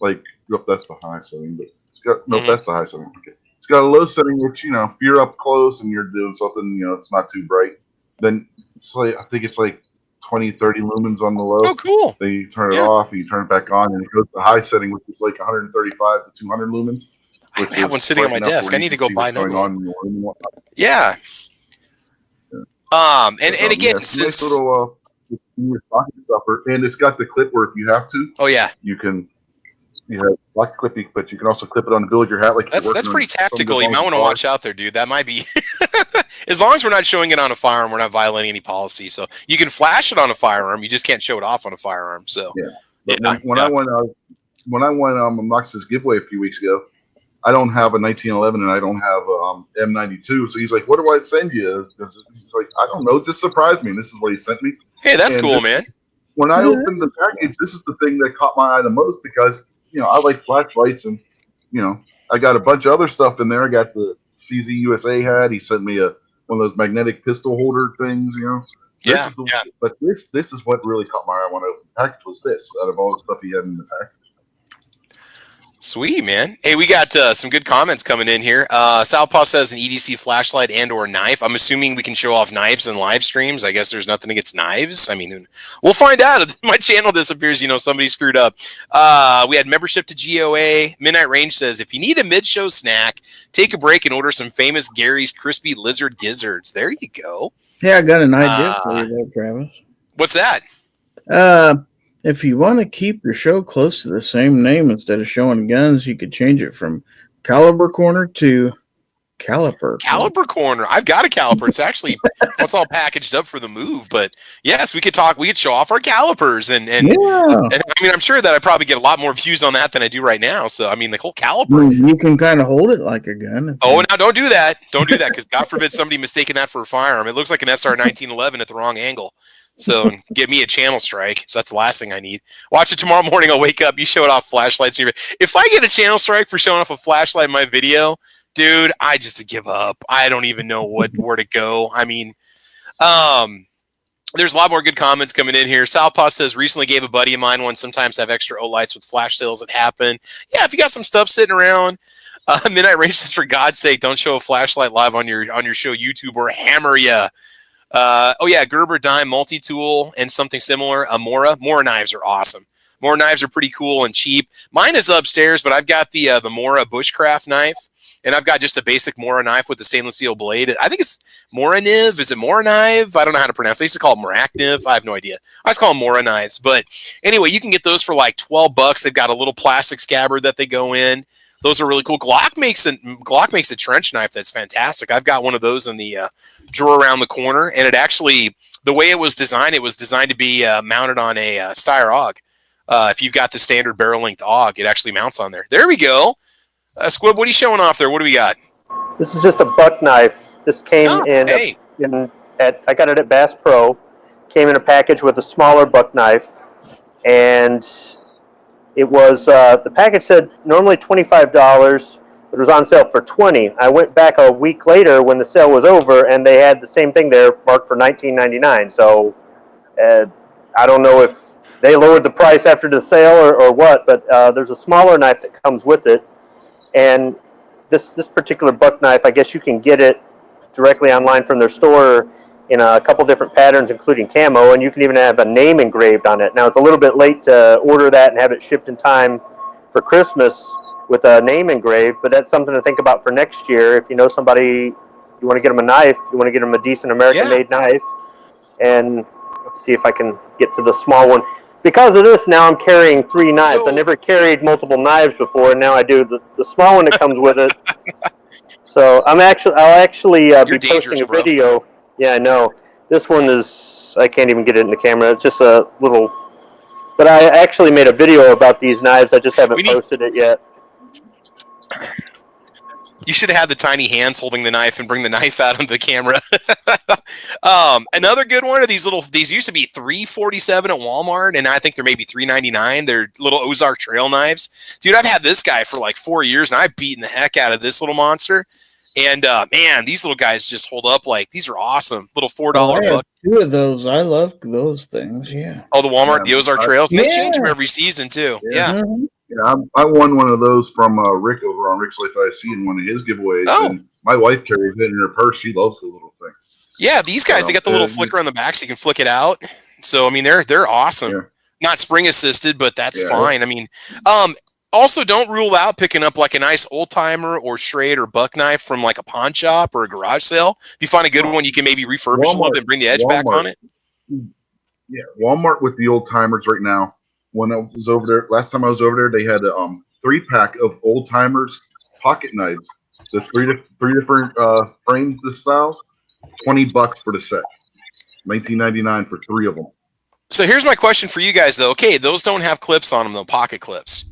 like, that's the high setting, but it's got that's the high setting. Okay. It's got a low setting, which if you're up close and you're doing something, it's not too bright. Then I think it's like 20, 30 lumens on the low. Oh, cool. Then you turn it off and you turn it back on, and it goes to the high setting, which is like 135 to 200 lumens. I have one sitting on my desk. I need to go buy another one. Yeah. And again, it's nice little stocking stuffer, and it's got the clip where if you have to, you can. You have like clippy, but you can also clip it on the bill of your hat. Like that's pretty tactical. You might want to watch out there, dude. That might be. As long as we're not showing it on a firearm, we're not violating any policy. So you can flash it on a firearm, you just can't show it off on a firearm. So when I went Obnoxious giveaway a few weeks ago, I don't have a 1911 and I don't have a M92. So he's like, "What do I send you?" He's like, "I don't know. Just surprise me." And this is what he sent me. Hey, that's cool, man. When I opened the package, this is the thing that caught my eye the most because I like flashlights, and I got a bunch of other stuff in there. I got the CZ USA hat. He sent me one of those magnetic pistol holder things. But this is what really caught my eye when I opened the package. Was this out of all the stuff he had in the package? Sweet, man. Hey, we got some good comments coming in here. Southpaw says an EDC flashlight and or knife. I'm assuming we can show off knives in live streams. I guess there's nothing against knives. I mean, we'll find out. If my channel disappears, somebody screwed up. We had membership to GOA. Midnight Range says, if you need a mid-show snack, take a break and order some famous Gary's Crispy Lizard Gizzards. There you go. Yeah, I got an idea for you there, Travis. What's that? If you want to keep your show close to the same name instead of showing guns, you could change it from Caliber Corner to Caliper. Caliper Corner. I've got a caliper. It's actually it's all packaged up for the move. But yes, we could show off our calipers and I mean, I'm sure that I probably get a lot more views on that than I do right now. So I mean, the whole caliper. You can kind of hold it like a gun. Oh, now don't do that. Don't do that, because God forbid somebody mistaken that for a firearm. It looks like an SR 1911 at the wrong angle. So give me a channel strike. So that's the last thing I need. Watch it tomorrow morning. I'll wake up. You show it off flashlights. If I get a channel strike for showing off a flashlight in my video, dude, I just give up. I don't even know where to go. I mean, there's a lot more good comments coming in here. Southpaw says, recently gave a buddy of mine one. Sometimes have extra O-lights with flash sales that happen. Yeah, if you got some stuff sitting around. Midnight Range says, for God's sake, don't show a flashlight live on your show YouTube or hammer ya. Gerber Dime multi-tool and something similar. Mora knives are awesome. Mora knives are pretty cool and cheap. Mine is upstairs, but I've got the Mora Bushcraft knife. And I've got just a basic Mora knife with the stainless steel blade. I think it's Moraniv. Is it Mora knife? I don't know how to pronounce it. I used to call it Morakniv. I have no idea. I just call them Mora knives. But anyway, you can get those for like $12. They've got a little plastic scabbard that they go in. Those are really cool. Glock makes a trench knife that's fantastic. I've got one of those in the drawer around the corner, and it actually, the way it was designed to be mounted on a Steyr AUG. If you've got the standard barrel length AUG, it actually mounts on there. There we go. Squib, what are you showing off there? What do we got? This is just a buck knife. This came I got it at Bass Pro. Came in a package with a smaller buck knife, and it was the package said normally $25, but it was on sale for $20. I went back a week later when the sale was over, and they had the same thing there marked for $19.99. So I don't know if they lowered the price after the sale or what, but there's a smaller knife that comes with it. And this particular buck knife, I guess you can get it directly online from their store in a couple different patterns, including camo, and you can even have a name engraved on it. Now, it's a little bit late to order that and have it shipped in time for Christmas with a name engraved, but that's something to think about for next year. If you know somebody, you want to get them a knife, you want to get them a decent American-made knife, and let's see if I can get to the small one. Because of this, now I'm carrying 3 knives. I never carried multiple knives before, and now I do. The small one that comes with it. So I'll actually be posting a video. Yeah, I know. This one is, I can't even get it in the camera. It's just a little, but I actually made a video about these knives. I just haven't posted it yet. You should have had the tiny hands holding the knife and bring the knife out onto the camera. Another good one are these used to be $3.47 at Walmart, and I think they're maybe $3.99. They're little Ozark trail knives. Dude, I've had this guy for like 4 years, and I've beaten the heck out of this little monster. And man, these little guys just hold up like these are awesome. Little $4 buck. 2 of those. I love those things. Yeah. Oh, the Walmart, the Ozark Trails. They change them every season too. Yeah. Mm-hmm. Yeah, I won one of those from Rick over on Rick's Life IC in one of his giveaways. Oh. And my wife carries it in her purse. She loves the little thing. Yeah, these guys, they got the little flicker on the back so you can flick it out. So, I mean, they're awesome. Yeah. Not spring assisted, but that's fine. I mean, also don't rule out picking up like a nice old timer or Schrade or buck knife from like a pawn shop or a garage sale. If you find a good one, you can maybe refurbish them up and bring the edge back on it. Yeah, Walmart with the old timers right now. When I was over there, last time I was over there, they had a 3-pack of old timers pocket knives. The three different frames, the styles, $20 for the set, $19.99 for 3 of them. So here's my question for you guys, though. Okay, those don't have clips on them, though, pocket clips.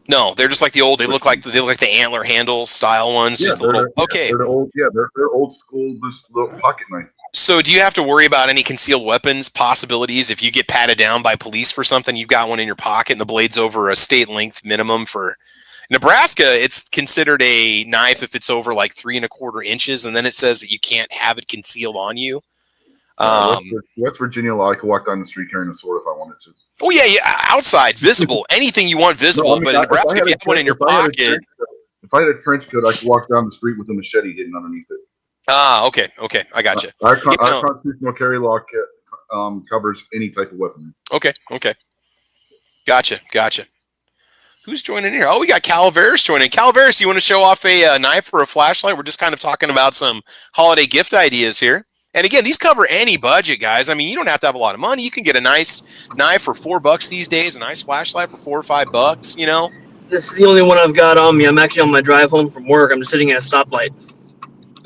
No, they're just like the old. They look like the antler handle style ones. Yeah, just a little. Okay. They're old. Yeah, they're old school, just little pocket knife. So do you have to worry about any concealed weapons possibilities if you get patted down by police for something? You've got one in your pocket and the blade's over a state length minimum for Nebraska. It's considered a knife if it's over like 3 1/4 inches, and then it says that you can't have it concealed on you. West Virginia law, I could walk down the street carrying a sword if I wanted to. Oh yeah, outside, visible, anything you want visible. No, I mean, but in Nebraska, if you have one in your pocket, if I had a trench coat, I could walk down the street with a machete hidden underneath it. Okay, I got you. Our constitutional carry law covers any type of weapon. Okay, gotcha. Who's joining here? Oh, we got Calaveras joining. Calaveras, you want to show off a knife or a flashlight? We're just kind of talking about some holiday gift ideas here. And again, these cover any budget, guys. I mean, you don't have to have a lot of money. You can get a nice knife for $4 these days, a nice flashlight for $4 or $5, you know? This is the only one I've got on me. I'm actually on my drive home from work. I'm just sitting at a stoplight.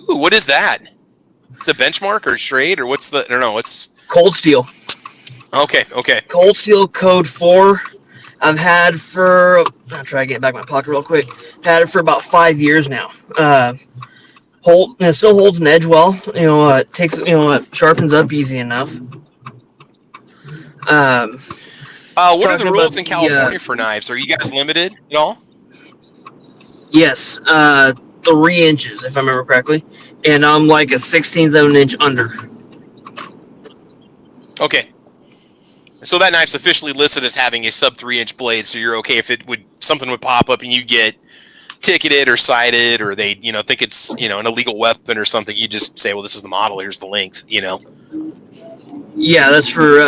Ooh, what is that? It's a benchmark or a Schrade or what's the, I don't know, it's... Cold Steel. Okay. Cold Steel Code 4. I've had for, I'll try to get back in my pocket real quick. Had it for about 5 years now. It still holds an edge well. It takes, it sharpens up easy enough. What are the rules in California for knives? Are you guys limited at all? Yes, 3 inches, if I remember correctly. And I'm like a 1/16 of an inch under. Okay. So that knife's officially listed as having a sub 3-inch blade, so you're okay if something would pop up and you get ticketed or cited, or they, think it's, an illegal weapon or something. You just say, well, this is the model, here's the length, Yeah, that's for,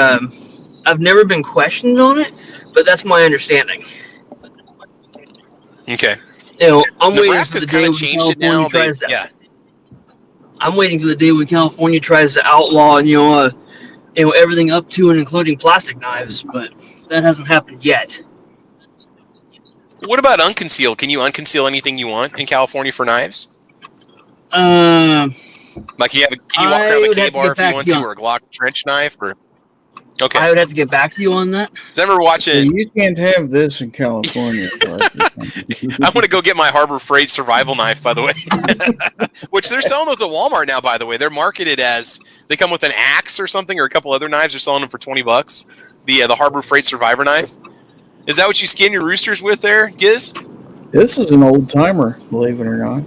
I've never been questioned on it, but that's my understanding. Okay. I'm waiting for Nebraska's the day kind of when changed it now. California tries to. Yeah. I'm waiting for the day when California tries to outlaw, everything up to and including plastic knives, but that hasn't happened yet. What about unconcealed? Can you unconceal anything you want in California for knives? Like can you walk around the K-bar if you want to, or a Glock trench knife, or okay? I would have to get back to you on that. Does ever watch it? You can't have this in California. I want to go get my Harbor Freight survival knife, by the way. Which they're selling those at Walmart now, by the way. They're marketed as they come with an axe or something, or a couple other knives. They're selling them for $20. The Harbor Freight survivor knife. Is that what you skin your roosters with there, Giz? This is an old timer, believe it or not.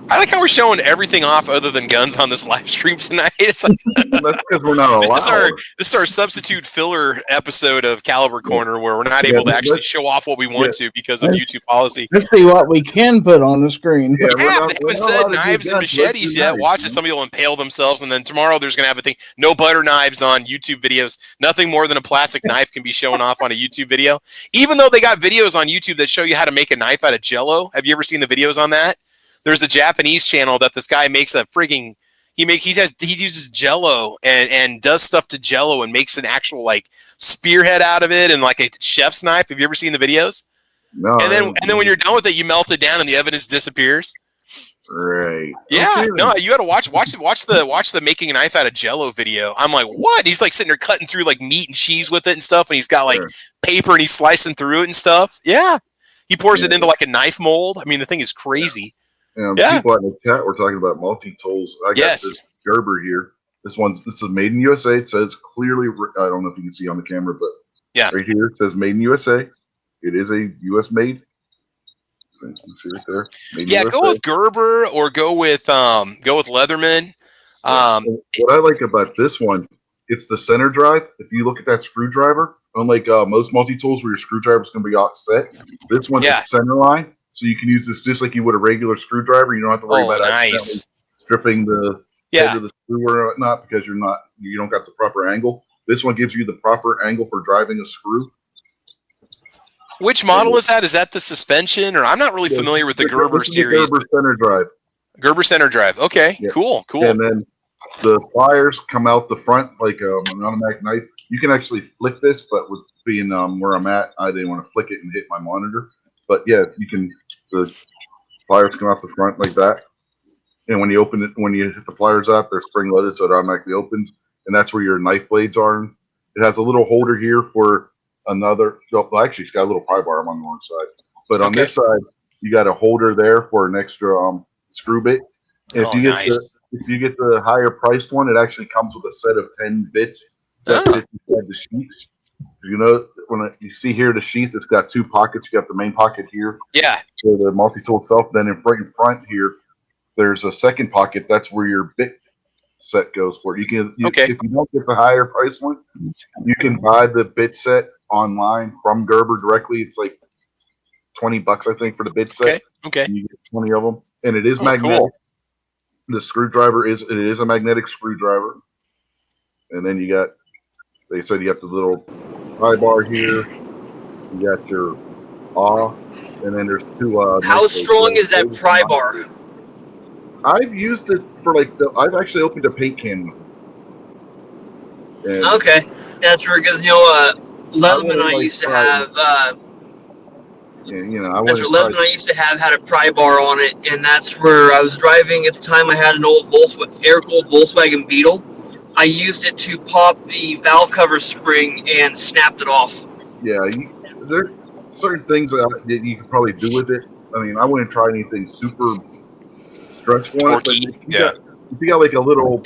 I like how we're showing everything off other than guns on this live stream tonight. It's like, that's because we're not allowed. This is our substitute filler episode of Caliber Corner, where we're not able to actually show off what we want to because of YouTube policy. Let's see what we can put on the screen. Yeah, they haven't said knives and machetes yet. Watch it. Somebody will impale themselves, and then tomorrow there's going to have a thing. No butter knives on YouTube videos. Nothing more than a plastic knife can be shown off on a YouTube video. Even though they got videos on YouTube that show you how to make a knife out of Jell-O. Have you ever seen the videos on that? There's a Japanese channel that this guy makes a frigging he uses Jell-O and does stuff to Jell-O and makes an actual like spearhead out of it and like a chef's knife. Have you ever seen the videos? No. And then when you're done with it, you melt it down and the evidence disappears. Right. Yeah. Okay. No, you got to watch the making a knife out of Jell-O video. I'm like, what? And he's like sitting there cutting through like meat and cheese with it and stuff, and he's got like paper and he's slicing through it and stuff. Yeah. He pours it into like a knife mold. I mean, the thing is crazy. People in the chat were talking about multi-tools. I got this Gerber here. This is made in USA. It says clearly, I don't know if you can see on the camera, but right here it says made in USA. It is a US made. So you can see right there. Made in USA. Go with Gerber or go with Leatherman. What I like about this one, it's the center drive. If you look at that screwdriver, unlike most multi-tools where your screwdriver is going to be offset, this one's center line. So you can use this just like you would a regular screwdriver. You don't have to worry about accidentally stripping the head of the screw or whatnot because you don't got the proper angle. This one gives you the proper angle for driving a screw. Which model is that? Is that the suspension? Or I'm not really familiar with the Gerber series. Gerber center drive. Gerber center drive. Okay, cool. And then the pliers come out the front like an automatic knife. You can actually flick this, but with being where I'm at, I didn't want to flick it and hit my monitor. But yeah, you can. The pliers come off the front like that, and when you open it, when you hit the pliers up, they're spring loaded, so it automatically opens, and that's where your knife blades are. It has a little holder here for another. Well, actually, it's got a little pry bar on the wrong side, but on this side, you got a holder there for an extra screw bit. And if you get the higher priced one, it actually comes with a set of 10 bits that fit inside the sheath. You know, when you see here the sheath, it's got two pockets. You got the main pocket here. Yeah. For the multi-tool itself. Then in front here, there's a second pocket. That's where your bit set goes for. If you don't get the higher price one, you can buy the bit set online from Gerber directly. It's like $20, I think, for the bit set. Okay. You get 20 of them, and it is magnetic. Cool. The screwdriver is a magnetic screwdriver, and then they said you got the little pry bar here. You got your and then there's two. How strong is that pry bar? I've used it for I've actually opened a paint can. Okay, that's true because Leatherman I used to have. Leatherman I used to have had a pry bar on it, and that's where I was driving at the time. I had an old air-cooled Volkswagen Beetle. I used it to pop the valve cover spring and snapped it off. Yeah, there are certain things that you could probably do with it. I mean, I wouldn't try anything super stressful on it. If you got like a little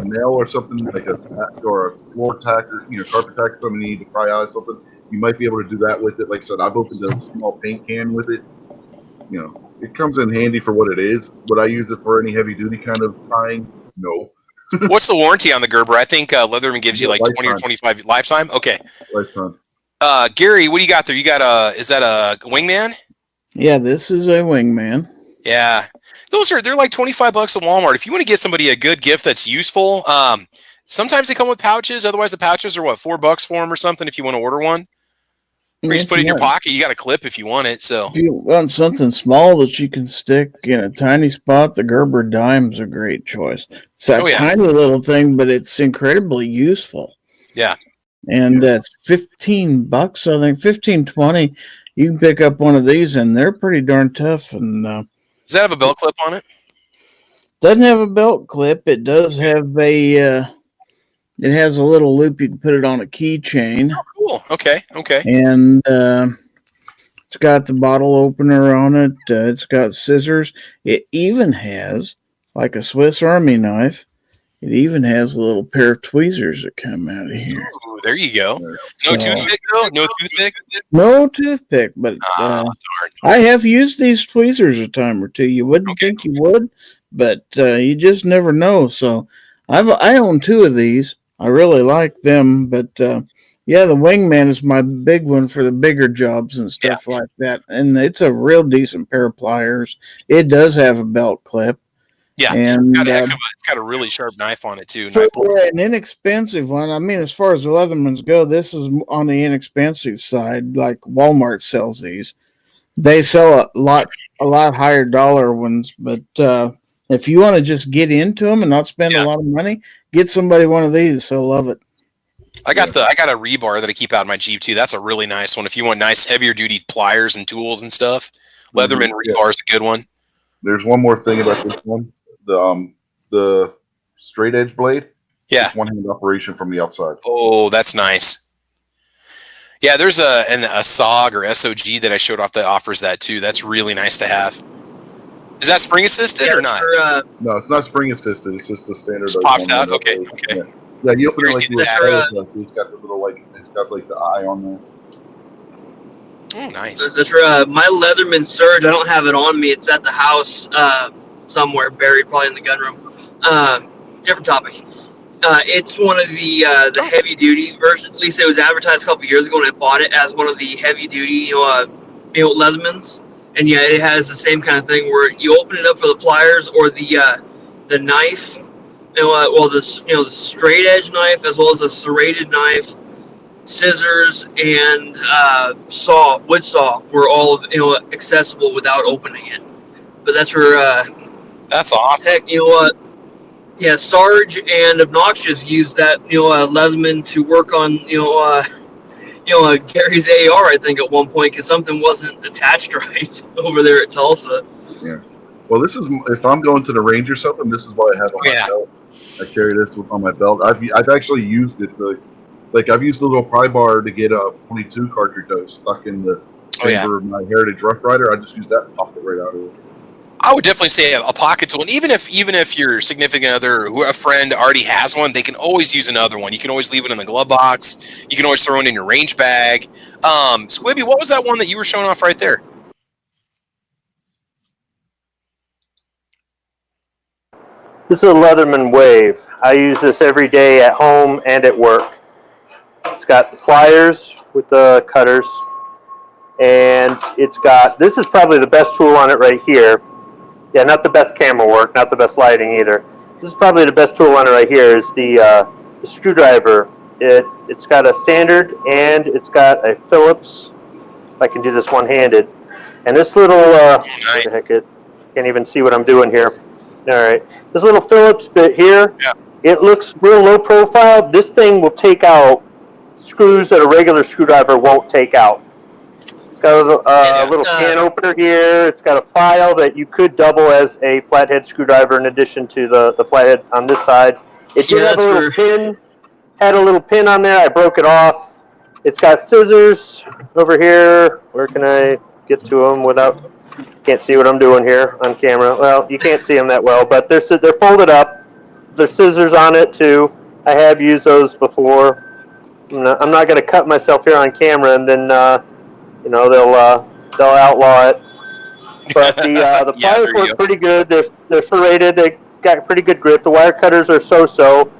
nail or something, like a floor tack or carpet tack, something you need to pry out or something, you might be able to do that with it. Like I said, I've opened a small paint can with it. It comes in handy for what it is. Would I use it for any heavy duty kind of tying? No. What's the warranty on the Gerber? I think Leatherman gives you like 20 or 25 lifetime. Okay. Lifetime. Gary, what do you got there? You got is that a Wingman? Yeah, this is a Wingman. Yeah. They're like $25 at Walmart. If you want to get somebody a good gift that's useful, sometimes they come with pouches. Otherwise, the pouches are $4 for them or something if you want to order one. Or you just put it in your pocket. You got a clip if you want it. So if you want something small that you can stick in a tiny spot, the Gerber dime's a great choice. It's a tiny little thing, but it's incredibly useful. Yeah. And that's $15, I think, 15, 20. You can pick up one of these, and they're pretty darn tough. And does that have a belt clip on it? Doesn't have a belt clip. It does have a. It has a little loop. You can put it on a keychain. Oh, cool. Okay. And it's got the bottle opener on it. It's got scissors. It even has, like a Swiss Army knife, it even has a little pair of tweezers that come out of here. Ooh, there you go. No toothpick, though? No toothpick? No toothpick, but I have used these tweezers a time or two. You wouldn't think you would, but you just never know. So I own 2 of these. I really like them, but yeah, the Wingman is my big one for the bigger jobs and stuff like that. And it's a real decent pair of pliers. It does have a belt clip. Yeah, and it's got a really sharp knife on it too. For an inexpensive one, I mean, as far as the Leathermans go, this is on the inexpensive side. Like Walmart sells these. They sell a lot higher dollar ones, but if you want to just get into them and not spend a lot of money, get somebody one of these. They'll love it. I got a rebar that I keep out in my Jeep too. That's a really nice one. If you want nice, heavier duty pliers and tools and stuff, Leatherman rebar is a good one. There's one more thing about this one. The straight edge blade. Yeah. It's one-hand operation from the outside. Oh, that's nice. Yeah, there's a SOG or SOG that I showed off that offers that too. That's really nice to have. Is that spring assisted or not? No, it's not spring assisted. It's just a standard. Just pops out. Okay. Yeah, you open it like it's got the little it's got like the eye on there. Oh, nice. That's my Leatherman Surge. I don't have it on me. It's at the house somewhere, buried probably in the gun room. Different topic. It's one of the heavy duty versions. At least it was advertised a couple years ago, and I bought it as one of the heavy duty, Leathermans. And yeah, it has the same kind of thing where you open it up for the pliers or the knife. The straight edge knife as well as a serrated knife, scissors, and wood saw were all accessible without opening it. But that's where that's awesome. Heck, yeah, Sarge and Obnoxious used that Leatherman to work on Gary's AR, I think, at one point because something wasn't attached right over there at Tulsa. Yeah. Well, this is if I'm going to the range or something. This is what I have on my belt. I carry this on my belt. I've actually used it I've used the little pry bar to get a 22 cartridge that was stuck in the chamber of my Heritage Rough Rider. I just used that and popped it right out of it. I would definitely say a pocket tool, and even if your significant other or a friend already has one, they can always use another one. You can always leave it in the glove box. You can always throw it in your range bag. Squibby, what was that one that you were showing off right there? This is a Leatherman Wave. I use this every day at home and at work. It's got the pliers with the cutters, and this is probably the best tool on it right here. Yeah, not the best camera work, not the best lighting either. This is probably the best tool on it right here is the screwdriver. It's got a standard and it's got a Phillips. If I can do this one-handed. And this little, what the heck, can't even see what I'm doing here. All right, this little Phillips bit here, it looks real low profile. This thing will take out screws that a regular screwdriver won't take out. It's got a little can opener here. It's got a file that you could double as a flathead screwdriver in addition to the flathead on this side. It did have a little pin, had a little pin on there. I broke it off. It's got scissors over here. Where can I get to them without... Can't see what I'm doing here on camera. Well, you can't see them that well, but they're folded up. There's scissors on it too. I have used those before. I'm not going to cut myself here on camera, and then they'll outlaw it. But the pliers work pretty good. They're serrated. They got pretty good grip. The wire cutters are so-so,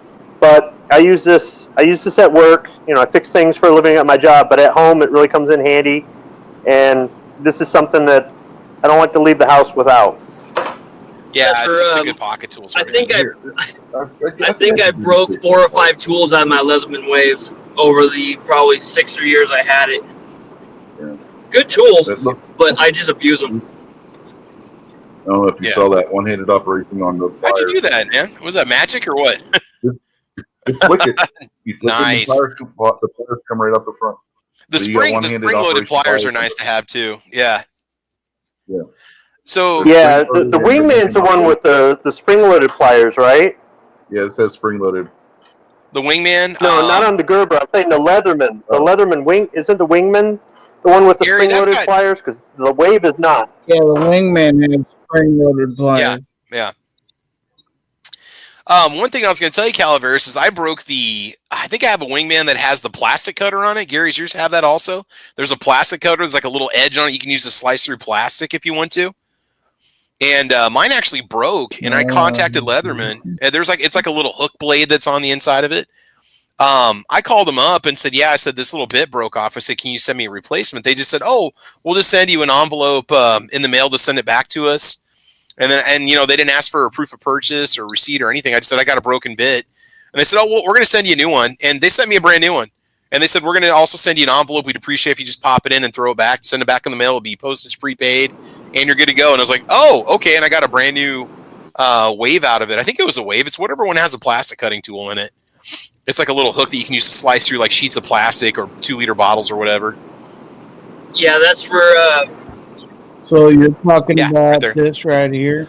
but I use this at work. I fix things for a living at my job, but at home it really comes in handy. And this is something that I don't like to leave the house without. Yeah, it's just a good pocket tool. I think I broke 4 or 5 tools out of my Leatherman Wave over the probably 6 years I had it. good tools, That look, but I just abuse them. I don't know if you saw that one-handed operation on the pliers. How'd you do that, man? Was that magic or what? You flick it. You flick Nice. it, the pliers come right up the front. The So you got spring-loaded pliers pliers are nice to have too. Yeah. Yeah. So Yeah, the Wingman's the one with the spring-loaded pliers, right? Yeah, it says spring-loaded. the Wingman. No, not on the Gerber. I'm saying the Leatherman. The Leatherman wing isn't the Wingman the one with the Gary, spring-loaded pliers? Because the Wave is not. Yeah, the Wingman has spring-loaded pliers. Yeah. One thing I was going to tell you, Calaveras, is I think I have a Wingman that has the plastic cutter on it. Gary's yours have that also? There's a plastic cutter. There's like a little edge on it. You can use to slice through plastic if you want to. And mine actually broke, and I contacted Leatherman. And it's like a little hook blade that's on the inside of it. I called them up and said, I said, this little bit broke off. I said, can you send me a replacement? They just said, we'll just send you an envelope in the mail to send it back to us. And they didn't ask for a proof of purchase or receipt or anything. I just said, I got a broken bit. And they said, we're going to send you a new one. And they sent me a brand new one. And they said, we're going to also send you an envelope. We'd appreciate if you just pop it in and throw it back, send it back in the mail. It'll be postage prepaid and you're good to go. And I was like, okay. And I got a brand new Wave out of it. I think it was a Wave. It's whatever one has a plastic cutting tool in it. It's like a little hook that you can use to slice through like sheets of plastic or 2-liter bottles or whatever. Yeah, that's where. So you're talking about right this right here?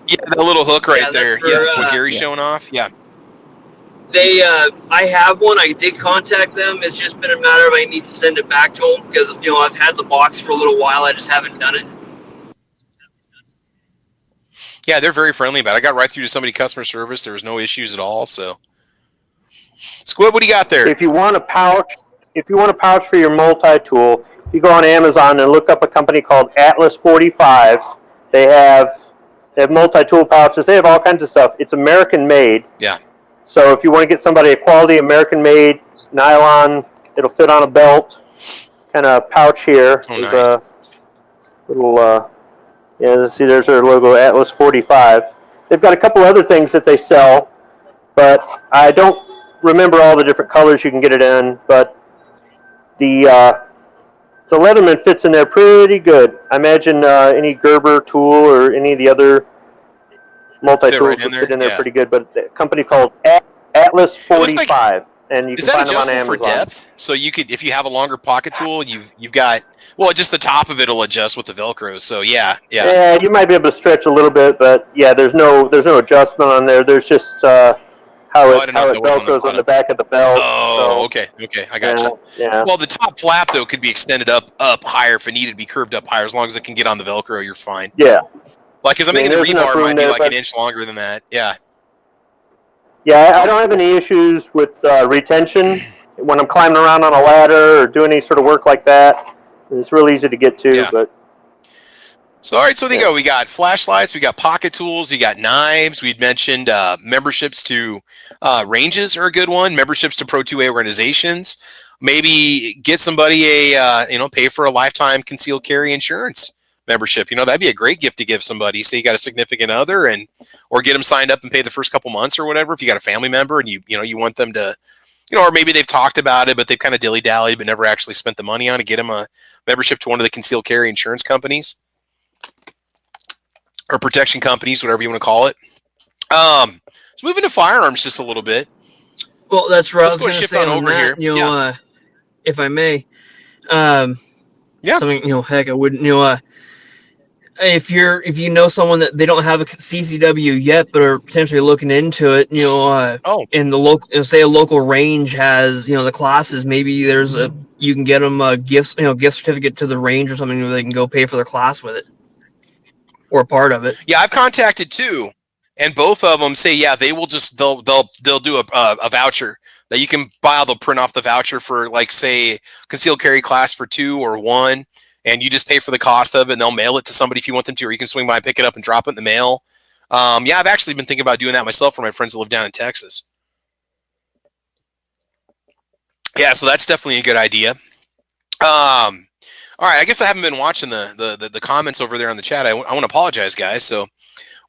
Yeah, the little hook right there. Where, what Gary's showing off. Yeah. I have one. I did contact them. It's just been a matter of I need to send it back to them because I've had the box for a little while. I just haven't done it. Yeah, they're very friendly about it. I got right through to somebody customer service. There was no issues at all. So, Squid, what do you got there? If you want a pouch for your multi-tool, you go on Amazon and look up a company called Atlas 45. They have multi-tool pouches. They have all kinds of stuff. It's American-made. Yeah. So if you want to get somebody a quality American-made nylon, it'll fit on a belt, kind of pouch here. Oh, There's nice. a little, see, there's their logo, Atlas 45. They've got a couple other things that they sell, but I don't remember all the different colors you can get it in. But the Leatherman fits in there pretty good. I imagine any Gerber tool or any of the other multi-tools would fit in there pretty good. But a company called Atlas 45, and you can find them on Amazon. For depth? So you could, if you have a longer pocket tool, you've got just the top of it will adjust with the Velcro. So yeah. Yeah, you might be able to stretch a little bit, but yeah, there's no adjustment on there. There's just how it Velcros on the back of the belt. Oh, okay, I gotcha. Yeah. Well, the top flap though could be extended up higher if it needed to be curved up higher. As long as it can get on the Velcro, you're fine. Yeah. Like, because I'm thinking the rebar might be like an inch longer than that. Yeah. Yeah, I don't have any issues with retention when I'm climbing around on a ladder or doing any sort of work like that. It's real easy to get to. Yeah. But so, all right, so there you go. We got flashlights, we got pocket tools, we got knives. We'd mentioned memberships to ranges are a good one. Memberships to Pro 2A organizations. Maybe get somebody pay for a lifetime concealed carry insurance membership. That'd be a great gift to give somebody. Say you got a significant other or get them signed up and pay the first couple months or whatever. If you got a family member and you want them to, or maybe they've talked about it, but they've kind of dilly-dallied, but never actually spent the money on it. Get them a membership to one of the concealed carry insurance companies or protection companies, whatever you want to call it. Let's move into firearms just a little bit. Well, that's right. Let's go shift on over here. If I may. Yeah. Something, heck, I wouldn't, if you know someone that they don't have a CCW yet, but are potentially looking into it, in the local, say a local range has, the classes, maybe you can get them a gift certificate to the range or something where they can go pay for their class with it or part of it. Yeah, I've contacted two, and both of them say, they will they'll do a voucher that you can buy. They'll print off the voucher for, like, say, concealed carry class for 2 or 1. And you just pay for the cost of it, and they'll mail it to somebody if you want them to, or you can swing by and pick it up and drop it in the mail. I've actually been thinking about doing that myself for my friends that live down in Texas. Yeah, so that's definitely a good idea. All right, I guess I haven't been watching the comments over there on the chat. I want to apologize, guys. So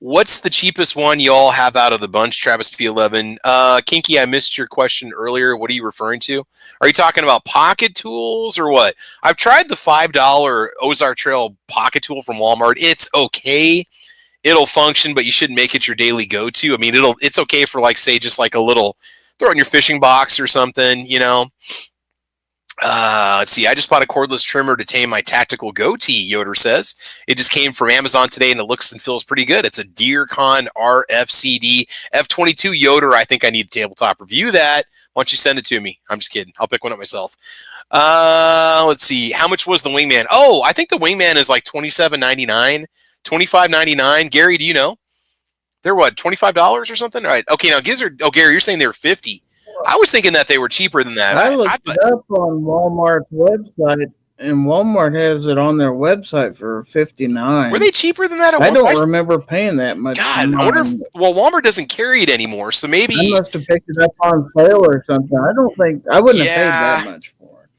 What's the cheapest one y'all have out of the bunch, Travis P11? Kinky, I missed your question earlier. What are you referring to? Are you talking about pocket tools or what? I've tried the $5 Ozark Trail pocket tool from Walmart. It's okay. It'll function, but you shouldn't make it your daily go-to. I mean, it's okay for like, say, just like a little, throw it in your fishing box or something, you know. Let's see. I just bought a cordless trimmer to tame my tactical goatee, Yoder says. It just came from Amazon today, and it looks and feels pretty good. It's a DeerCon RFCD F22 Yoder. I think I need a tabletop review that. Why don't you send it to me? I'm just kidding. I'll pick one up myself. Let's see. How much was the Wingman? Oh, I think the Wingman is like $27.99, $25.99. Gary, do you know? They're what, $25 or something? All right. Okay, now Gizzard. Oh, Gary, you're saying they're 50. I was thinking that they were cheaper than that. I looked it up on Walmart's website, and Walmart has it on their website for $59. Were they cheaper than that? I don't remember paying that much. God, I wonder if, well, Walmart doesn't carry it anymore, so maybe I must have picked it up on sale or something. I wouldn't have paid that much for it.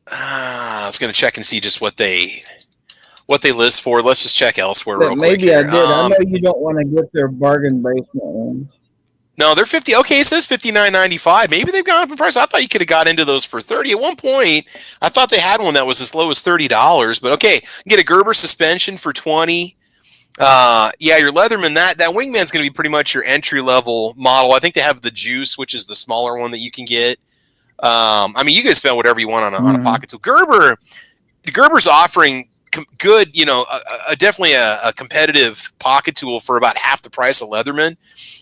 I was going to check and see just what they list for. Let's just check elsewhere real quick. Maybe I did. I know you don't want to get their bargain basement ones. No, they're 50. Okay, it says $59.95. Maybe they've gone up in price. I thought you could have got into those for $30. At one point, I thought they had one that was as low as $30. But okay, get a Gerber suspension for $20. Yeah, your Leatherman, that Wingman's going to be pretty much your entry level model. I think they have the Juice, which is the smaller one that you can get. I mean, you can spend whatever you want on a pocket tool. Gerber's offering good, you know, definitely a competitive pocket tool for about half the price of Leatherman,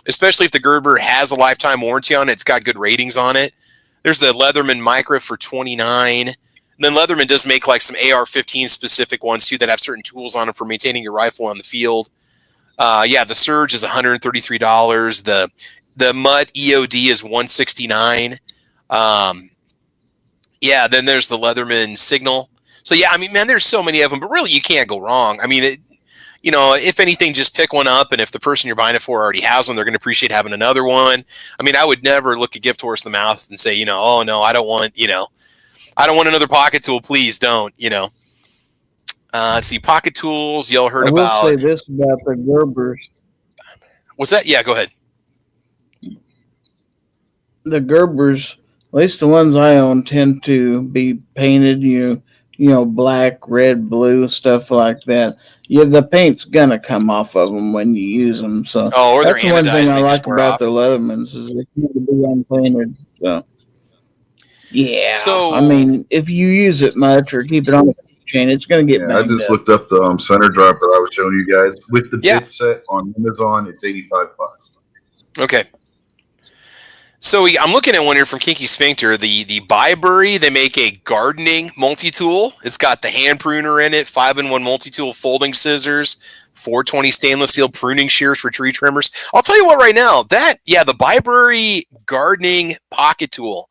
especially if the Gerber has a lifetime warranty on it. It's got good ratings on it. There's the Leatherman Micra for $29. And then Leatherman does make like some AR-15 specific ones too that have certain tools on them for maintaining your rifle on the field. Yeah, the Surge is $133. The Mutt EOD is $169. Yeah, then there's the Leatherman Signal. So, yeah, I mean, man, there's so many of them, but really you can't go wrong. I mean, you know, if anything, just pick one up, and if the person you're buying it for already has one, they're going to appreciate having another one. I mean, I would never look a gift horse in the mouth and say, you know, oh, no, I don't want another pocket tool. Please don't, you know. Let's see, pocket tools, y'all heard about. I will say this about the Gerbers. What's that? Yeah, go ahead. The Gerbers, at least the ones I own, tend to be painted, you know, black, red, blue, stuff like that. Yeah, the paint's gonna come off of them when you use them. So that's one thing I like about the Leathermans is they tend to be unpainted. So yeah, I mean, if you use it much or keep it on the chain, it's gonna get banged I just looked up the center drive that I was showing you guys with the bit set on Amazon. It's $85. Okay. So I'm looking at one here from Kinky Sphincter, the Byberry. They make a gardening multi-tool. It's got the hand pruner in it, 5-in-1 multi-tool folding scissors, 420 stainless steel pruning shears for tree trimmers. I'll tell you what right now, the Byberry gardening pocket tool.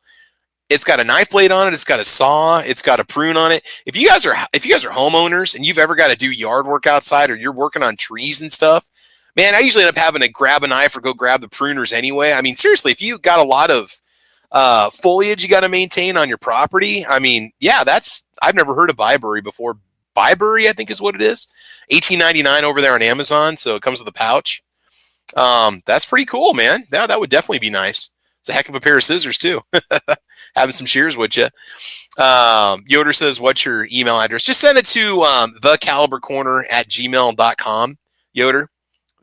It's got a knife blade on it. It's got a saw. It's got a prune on it. If you guys are homeowners and you've ever got to do yard work outside or you're working on trees and stuff, man, I usually end up having to grab a knife or go grab the pruners anyway. I mean, seriously, if you got a lot of foliage you got to maintain on your property, I mean, yeah, I've never heard of Byberry before. Byberry, I think is what it is. $18.99 over there on Amazon, so it comes with a pouch. That's pretty cool, man. That would definitely be nice. It's a heck of a pair of scissors, too. Having some shears with you. Yoder says, what's your email address? Just send it to thecalibercorner@gmail.com, Yoder.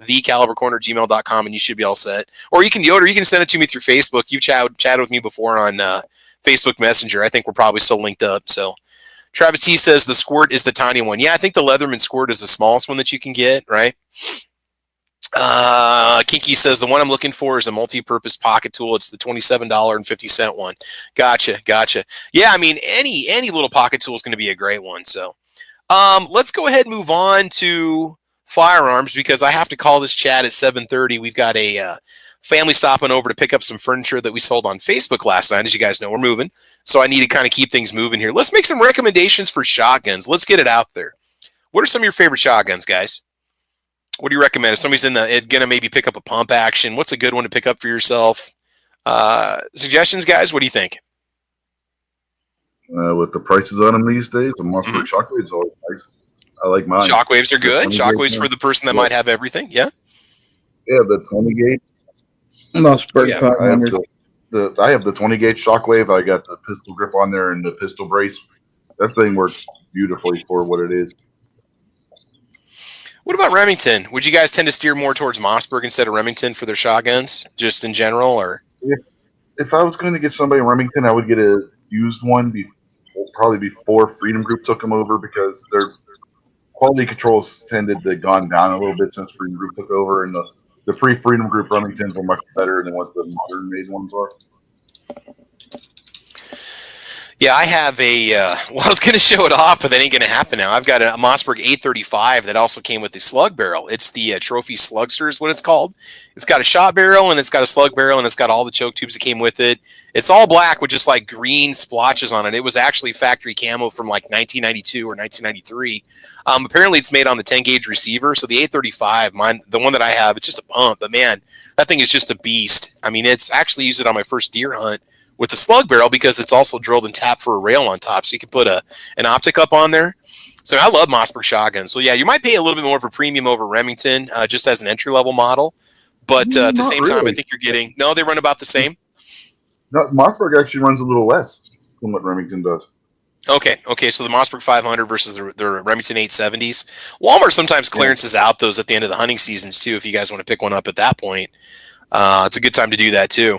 thecalibercorner@gmail.com, and you should be all set. Or you can send it to me through Facebook. You've chatted with me before on Facebook Messenger. I think we're probably still linked up. So Travis T says the Squirt is the tiny one. Yeah, I think the Leatherman Squirt is the smallest one that you can get, right? Kinky says the one I'm looking for is a multi-purpose pocket tool. It's the $27.50 one. Gotcha. Yeah, I mean, any little pocket tool is going to be a great one. So let's go ahead and move on to Firearms, because I have to call this chat at 7:30. We've got a family stopping over to pick up some furniture that we sold on Facebook last night. As you guys know, we're moving, so I need to kind of keep things moving here. Let's make some recommendations for shotguns. Let's get it out there. What are some of your favorite shotguns, guys? What do you recommend? If somebody's gonna maybe pick up a pump action, what's a good one to pick up for yourself? Suggestions, guys? What do you think? With the prices on them these days, the Mossberg Shockwave is always nice. I like mine. Shockwaves are good. Shockwaves for the person that might have everything. Yeah. Yeah, the 20 gauge. Mossberg 500. I have the 20 gauge shockwave. I got the pistol grip on there and the pistol brace. That thing works beautifully for what it is. What about Remington? Would you guys tend to steer more towards Mossberg instead of Remington for their shotguns, just in general, or? If I was going to get somebody a Remington, I would get a used one probably before Freedom Group took them over, because their quality controls tended to gone down a little bit since Freedom Group took over, and the pre-Freedom Group Remingtons are much better than what the modern made ones are. Yeah, I have well, I was going to show it off, but that ain't going to happen now. I've got a Mossberg 835 that also came with the slug barrel. It's the Trophy Slugster is what it's called. It's got a shot barrel, and it's got a slug barrel, and it's got all the choke tubes that came with it. It's all black with just like green splotches on it. It was actually factory camo from like 1992 or 1993. Apparently, it's made on the 10-gauge receiver. So the 835, the one that I have, it's just a pump. But man, that thing is just a beast. I mean, it's actually used it on my first deer hunt with the slug barrel, because it's also drilled and tapped for a rail on top, so you can put an optic up on there. So I love Mossberg shotguns. So yeah, you might pay a little bit more of a premium over Remington, just as an entry-level model. But at the same time, I think you're getting... No, they run about the same? No, Mossberg actually runs a little less than what Remington does. Okay, so the Mossberg 500 versus the Remington 870s. Walmart sometimes clearances out those at the end of the hunting seasons, too, if you guys want to pick one up at that point. It's a good time to do that, too.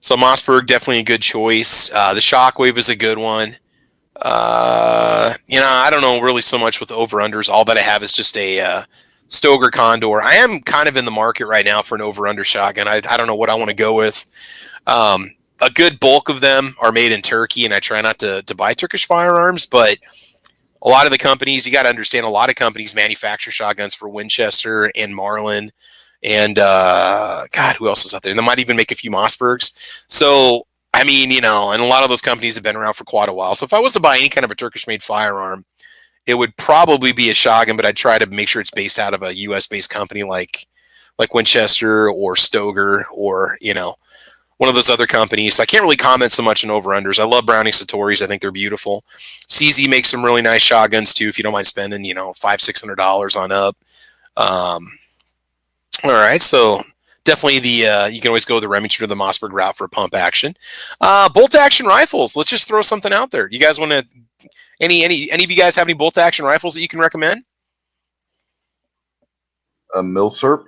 So Mossberg, definitely a good choice. The Shockwave is a good one. I don't know really so much with the over-unders. All that I have is just a Stoeger Condor. I am kind of in the market right now for an over-under shotgun. I don't know what I want to go with. A good bulk of them are made in Turkey, and I try not to buy Turkish firearms, but a lot of the companies, you got to understand, a lot of companies manufacture shotguns for Winchester and Marlin. And, God, who else is out there? And they might even make a few Mossbergs. So, I mean, and a lot of those companies have been around for quite a while. So if I was to buy any kind of a Turkish-made firearm, it would probably be a shotgun, but I'd try to make sure it's based out of a U.S.-based company like Winchester or Stoeger or, one of those other companies. So I can't really comment so much on over-unders. I love Browning Satoris. I think they're beautiful. CZ makes some really nice shotguns, too, if you don't mind spending, $500-$600 on up. All right, so definitely you can always go the Remington or the Mossberg route for pump action. Bolt action rifles. Let's just throw something out there. You guys want to? Any of you guys have any bolt action rifles that you can recommend? Milsurp.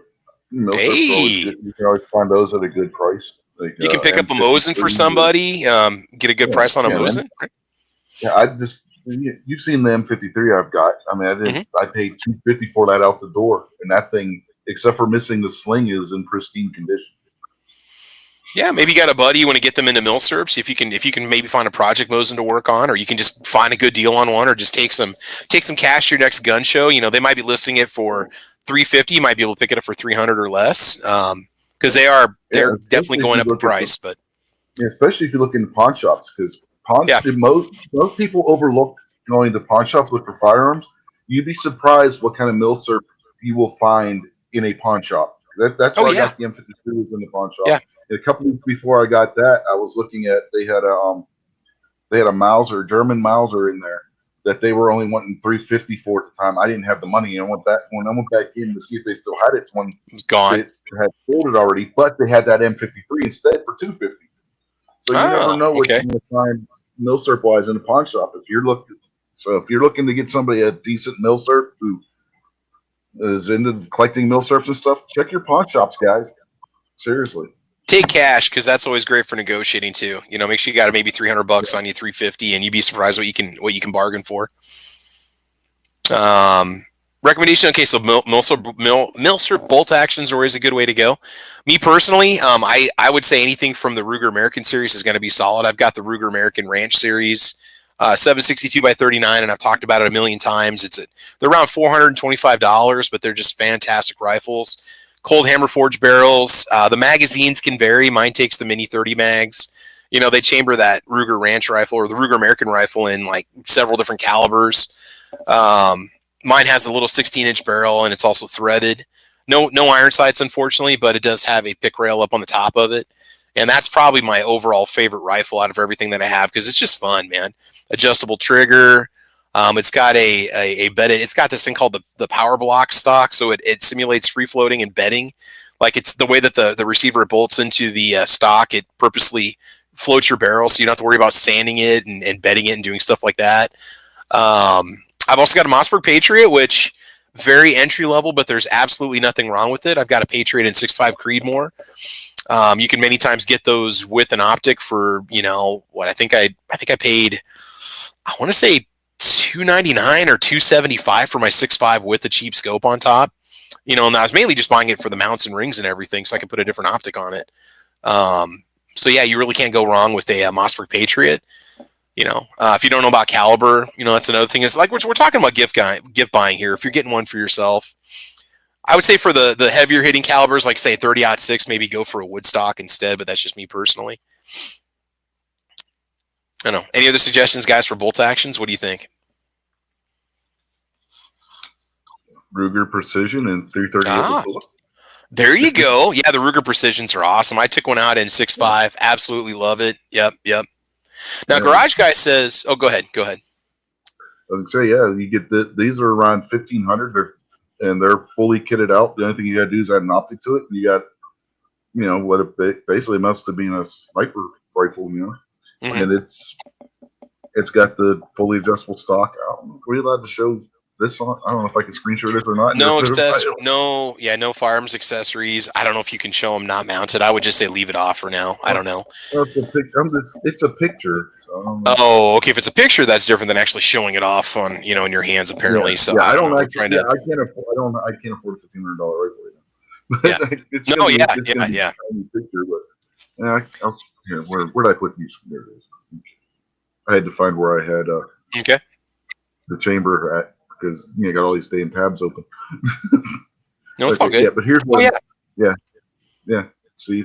Hey, you can always find those at a good price. You can pick up a Mosin for somebody. Get a good price on a Mosin. Yeah, you've seen the M53 I've got. I mean, I paid $250 for that out the door, and that thing, except for missing the sling, is in pristine condition. Yeah, maybe you got a buddy, you want to get them into Milsurp. See if you can maybe find a project Mosin to work on, or you can just find a good deal on one, or just take some cash to your next gun show. They might be listing it for $350. You might be able to pick it up for $300 or less, because they're definitely going up in price. But especially if you look into pawn shops, because most people overlook going to pawn shops look for firearms. You'd be surprised what kind of Milsurp you will find in a pawn shop. That's why I got the M52 in the pawn shop. Yeah. And a couple weeks before I got that, I was looking at they had a Mauser, German Mauser in there that they were only wanting $350 for at the time. I didn't have the money, and when I went back in to see if they still had it, when it was gone. It had sold it already, but they had that M53 instead for $250. So you never know what you're going to find Milsurp wise in a pawn shop. If you're looking to get somebody a decent Milsurp who is into collecting Milsurps and stuff, check your pawn shops, guys. Seriously. Take cash, because that's always great for negotiating too. Make sure you got maybe $300 on you, $350, and you'd be surprised what you can bargain for. Recommendation. Okay, so Milsurp bolt actions are always a good way to go. Me personally, I would say anything from the Ruger American series is going to be solid. I've got the Ruger American Ranch series, 762 by 39, and I've talked about it a million times. They're around $425, but they're just fantastic rifles. Cold hammer forged barrels. The magazines can vary. Mine takes the mini 30 mags. They chamber that Ruger Ranch rifle or the Ruger American rifle in like several different calibers. Mine has a little 16-inch barrel, and it's also threaded. No iron sights, unfortunately, but it does have a pick rail up on the top of it. And that's probably my overall favorite rifle out of everything that I have, because it's just fun, man. Adjustable trigger. It's got a bedded. It's got this thing called the power block stock, so it simulates free floating and bedding. Like it's the way that the receiver bolts into the stock. It purposely floats your barrel, so you don't have to worry about sanding it and bedding it and doing stuff like that. I've also got a Mossberg Patriot, which very entry level, but there's absolutely nothing wrong with it. I've got a Patriot in 6.5 Creedmoor. You can many times get those with an optic for, what I think I paid, I want to say $299 or $275 for my 6.5 with a cheap scope on top. And I was mainly just buying it for the mounts and rings and everything, so I can put a different optic on it. So yeah, you really can't go wrong with a Mossberg Patriot. If you don't know about caliber, that's another thing. Is like we're talking about gift buying here. If you're getting one for yourself, I would say for the heavier hitting calibers, like say 30-06, maybe go for a wood stock instead. But that's just me personally. I don't know. Any other suggestions, guys, for bolt actions? What do you think? Ruger Precision and 338. There you go. Yeah, the Ruger Precisions are awesome. I took one out in 6.5. Absolutely love it. Yep. Now, Garage Guy says, "Oh, go ahead." I was gonna say, yeah, you get these are around 1,500, and they're fully kitted out. The only thing you gotta do is add an optic to it. And you got, what it basically amounts to being a sniper rifle, and it's got the fully adjustable stock. Are we allowed to show this on? I don't know if I can screenshot this or not. No firearms accessories. I don't know if you can show them not mounted. I would just say leave it off for now. I don't know. It's a picture. So oh, okay. If it's a picture, that's different than actually showing it off on in your hands. Apparently, yeah, so yeah, I can't afford $1,500 rifle. Yeah. It's no, yeah. Picture, but where did I put these? There it is. I had to find where I had the chamber at. Because you got all these staying tabs open. No, it's all good. Yeah, but here's one. Yeah. See,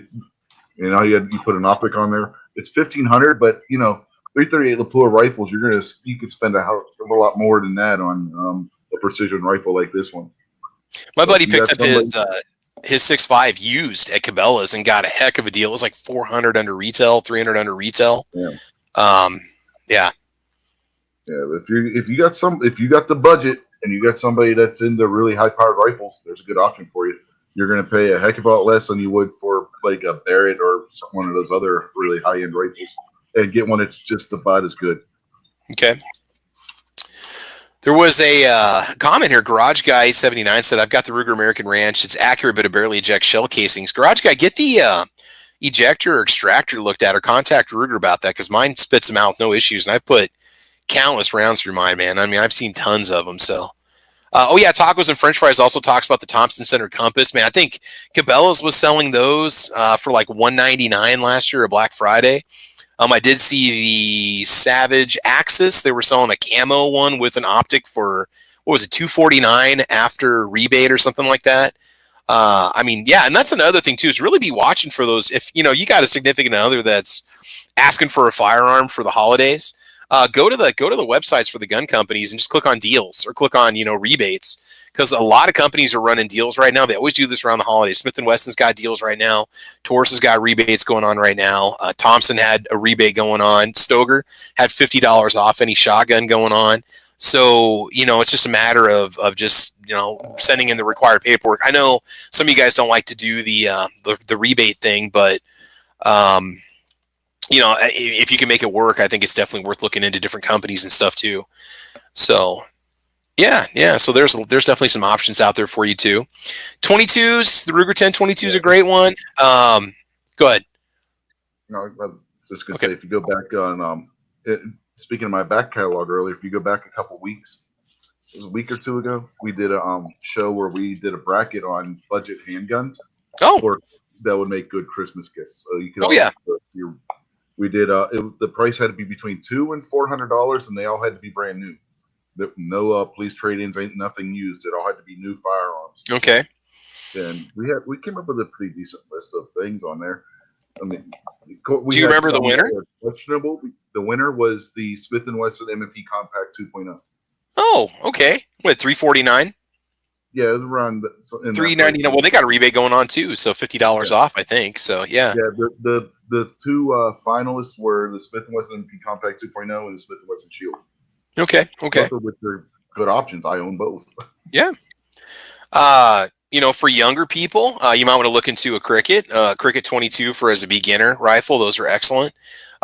you put an optic on there. It's 1,500, but 338 Lapua rifles. You could spend a lot more than that on a precision rifle like this one. My buddy picked up his 6.5 used at Cabela's and got a heck of a deal. It was like $400 under retail, $300 under retail. Yeah. Yeah, if you got the budget and you got somebody that's into really high powered rifles, there's a good option for you. You're going to pay a heck of a lot less than you would for like a Barrett or one of those other really high end rifles, and get one that's just about as good. Okay. There was a comment here. Garage Guy 79 said, "I've got the Ruger American Ranch. It's accurate, but it barely ejects shell casings." Garage Guy, get the ejector or extractor looked at, or contact Ruger about that, because mine spits them out with no issues, and I've put countless rounds through mine, man. I mean, I've seen tons of them. So, Tacos and French Fries also talks about the Thompson Center Compass, man. I think Cabela's was selling those for like $199 last year, a Black Friday. I did see the Savage Axis. They were selling a camo one with an optic for, what was it, $249 after rebate or something like that. And that's another thing too, is really be watching for those. If you got a significant other that's asking for a firearm for the holidays, go to the websites for the gun companies and just click on deals or click on rebates, because a lot of companies are running deals right now. They always do this around the holidays. Smith & Wesson's got deals right now. Taurus has got rebates going on right now. Thompson had a rebate going on. Stoeger had $50 off any shotgun going on. So it's just a matter of just sending in the required paperwork. I know some of you guys don't like to do the rebate thing, but if you can make it work, I think it's definitely worth looking into different companies and stuff too. So, yeah. So there's definitely some options out there for you too. 22s, the Ruger 1022 is a great one. Go ahead. No, I was just gonna say, if you go back on speaking of my back catalog earlier, if you go back a couple weeks, it was a week or two ago, we did a show where we did a bracket on budget handguns. That would make good Christmas gifts. So you could. We did. The price had to be between $200 and $400, and they all had to be brand new. No police trade-ins, ain't nothing used. It all had to be new firearms. Okay. And we came up with a pretty decent list of things on there. I mean, do you remember the winner? Questionable. The winner was the Smith & Wesson M&P Compact 2.0. Oh, okay. What, $349? Yeah, it was around $399. Well, they got a rebate going on too, so $50 off, I think. So yeah. Yeah, the two finalists were the Smith & Wesson MP Compact 2.0 and the Smith & Wesson Shield. Okay. Both of which are good options. I own both. Yeah. For younger people, you might want to look into a Cricket 22 as a beginner rifle. Those are excellent.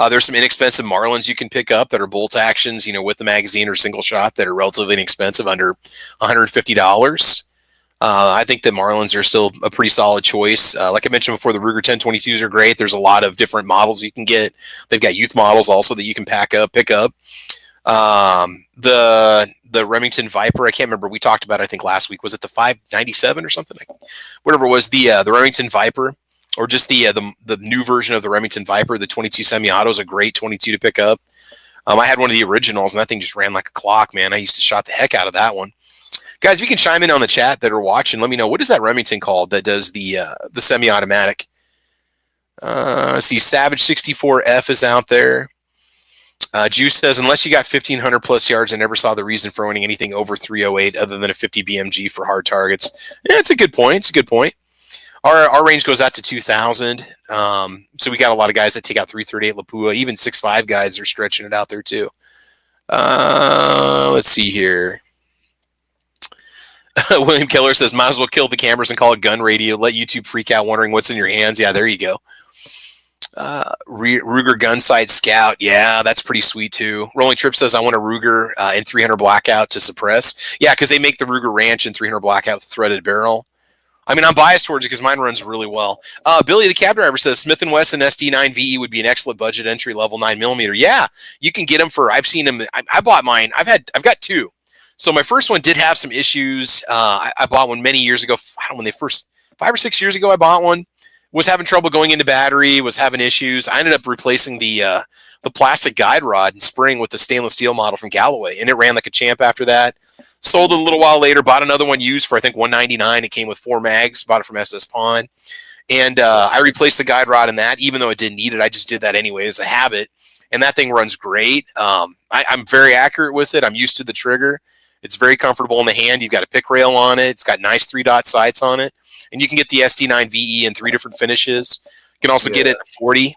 There's some inexpensive Marlins you can pick up that are bolt actions, with the magazine or single shot that are relatively inexpensive, under $150. I think the Marlins are still a pretty solid choice. Like I mentioned before, the Ruger 1022s are great. There's a lot of different models you can get. They've got youth models also that you can pick up. The Remington Viper, I can't remember. We talked about it, I think last week. Was it the 597 or something? Whatever it was, the Remington Viper, or just the new version of the Remington Viper, the 22 semi-auto is a great 22 to pick up. I had one of the originals, and that thing just ran like a clock, man. I used to shot the heck out of that one. Guys, if you can chime in on the chat that are watching, let me know, what is that Remington called that does the semi-automatic? See, Savage 64F is out there. Juice says, unless you got 1,500 plus yards, I never saw the reason for owning anything over 308 other than a 50 BMG for hard targets. Yeah, it's a good point. Our range goes out to 2,000. So we got a lot of guys that take out 338 Lapua. Even 6.5 guys are stretching it out there too. Let's see here. William Keller says, might as well kill the cameras and call it gun radio. Let YouTube freak out wondering what's in your hands. Yeah, there you go. Ruger Gunsight Scout. Yeah, that's pretty sweet too. Rolling Trip says, I want a Ruger in 300 Blackout to suppress. Yeah, because they make the Ruger Ranch in 300 Blackout threaded barrel. I mean, I'm biased towards it because mine runs really well. Billy the cab driver says, Smith & Wesson SD9 VE would be an excellent budget entry level 9mm. Yeah, you can get them for, I've seen them. I bought mine. I've got two. So my first one did have some issues. I bought one many years ago. I don't know, when they first, 5 or 6 years ago, I bought one. Was having trouble going into battery, was having issues. I ended up replacing the plastic guide rod and spring with the stainless steel model from Galloway, and it ran like a champ after that. Sold it a little while later, bought another one used for, I think, $199. It came with 4 mags, bought it from SS Pawn. And I replaced the guide rod in that, even though it didn't need it. I just did that anyway as a habit, and that thing runs great. I'm very accurate with it. I'm used to the trigger. It's very comfortable in the hand. You've got a pick rail on it. It's got nice 3-dot sights on it. And you can get the SD9 VE in 3 different finishes. You can also get it in 40.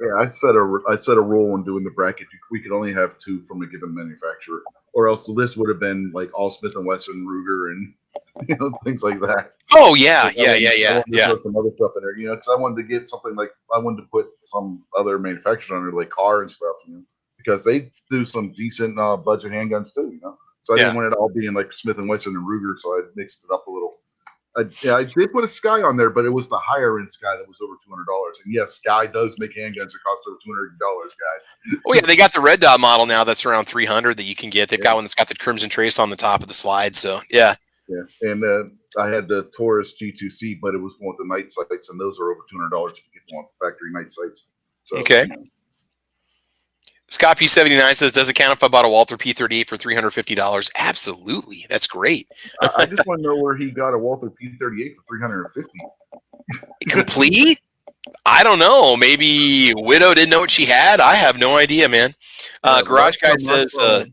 Yeah, I set a rule when doing the bracket. We could only have 2 from a given manufacturer, or else the list would have been like all Smith & Wesson, Ruger, and things like that. Oh yeah, I wanted to put some other stuff in there, because I wanted to get something like, I wanted to put some other manufacturers under, like Car and stuff, because they do some decent budget handguns too, So I didn't want it all being like Smith & Wesson and Ruger, so I mixed it up a little. I did put a Sky on there, but it was the higher end Sky that was over $200. And yes, Sky does make handguns that cost over $200, guys. Oh yeah, they got the red dot model now that's around $300 that you can get. They've got one that's got the crimson trace on the top of the slide. So yeah. Yeah, and I had the Taurus G2C, but it was the one with the night sights, and those are over $200 if you get the one with the factory night sights. So, okay. Scott P79 says, does it count if I bought a Walther P38 for $350? Absolutely. That's great. I just want to know where he got a Walther P38 for $350. Complete? I don't know. Maybe Widow didn't know what she had. I have no idea, man. Garage Guy says, the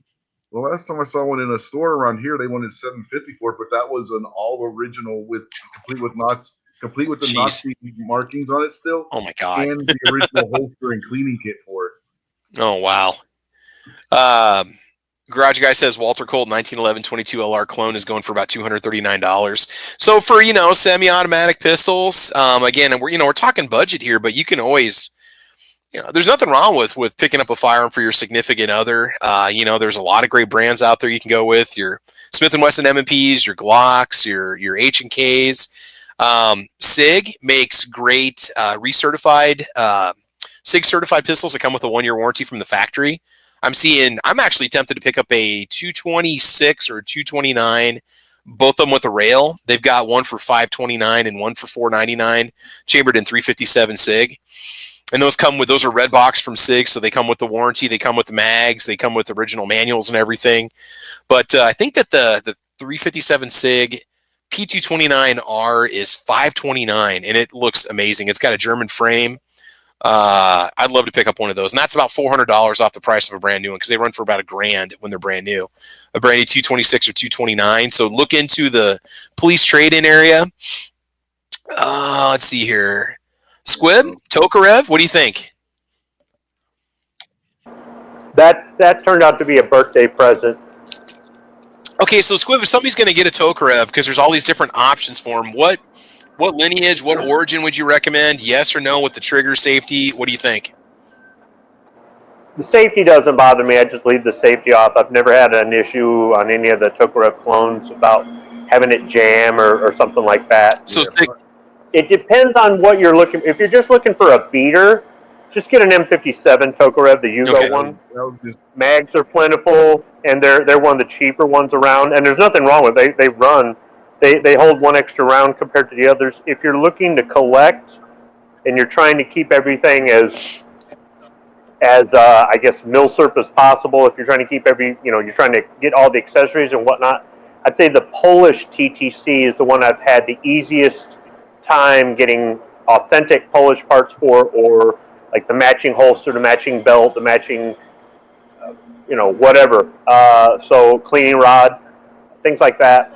last time I saw one in a store around here, they wanted $750 for it, but that was an all original complete with the Nazi markings on it still. Oh my God. And the original holster and cleaning kit for it. Oh wow. Garage Guy says Walter Colt 1911 22 LR clone is going for about $239. So for semi-automatic pistols, again, we're talking budget here, but you can always, there's nothing wrong with picking up a firearm for your significant other. There's a lot of great brands out there you can go with, your Smith & Wesson M&Ps, your Glocks, your H&Ks. SIG makes great recertified SIG certified pistols that come with a 1-year warranty from the factory. I'm actually tempted to pick up a 226 or 229, both of them with a rail. They've got one for $529 and one for $499, chambered in 357 SIG. And those are red box from SIG, so they come with the warranty, they come with the mags, they come with original manuals and everything. But I think that the 357 SIG P229R is $529, and it looks amazing. It's got a German frame. I'd love to pick up one of those, and that's about $400 off the price of a brand new one, because they run for about $1,000 when they're brand new. A brand new 226 or 229. So look into the police trade-in area. Let's see here. Squib, Tokarev, what do you think? That turned out to be a birthday present. Okay, so Squiv, if somebody's going to get a Tokarev, because there's all these different options for them, what lineage, what origin would you recommend? Yes or no with the trigger safety? What do you think? The safety doesn't bother me. I just leave the safety off. I've never had an issue on any of the Tokarev clones about having it jam or something like that. So it depends on what you're looking. If you're just looking for a beater, just get an M57 Tokarev, the Yugo one. Mags are plentiful, and they're one of the cheaper ones around. And there's nothing wrong with it. They hold one extra round compared to the others. If you're looking to collect, and you're trying to keep everything as I guess milsurp as possible. If you're trying to keep you're trying to get all the accessories and whatnot. I'd say the Polish TTC is the one I've had the easiest time getting authentic Polish parts for, or like the matching holster, the matching belt, the matching, whatever. So cleaning rod, things like that.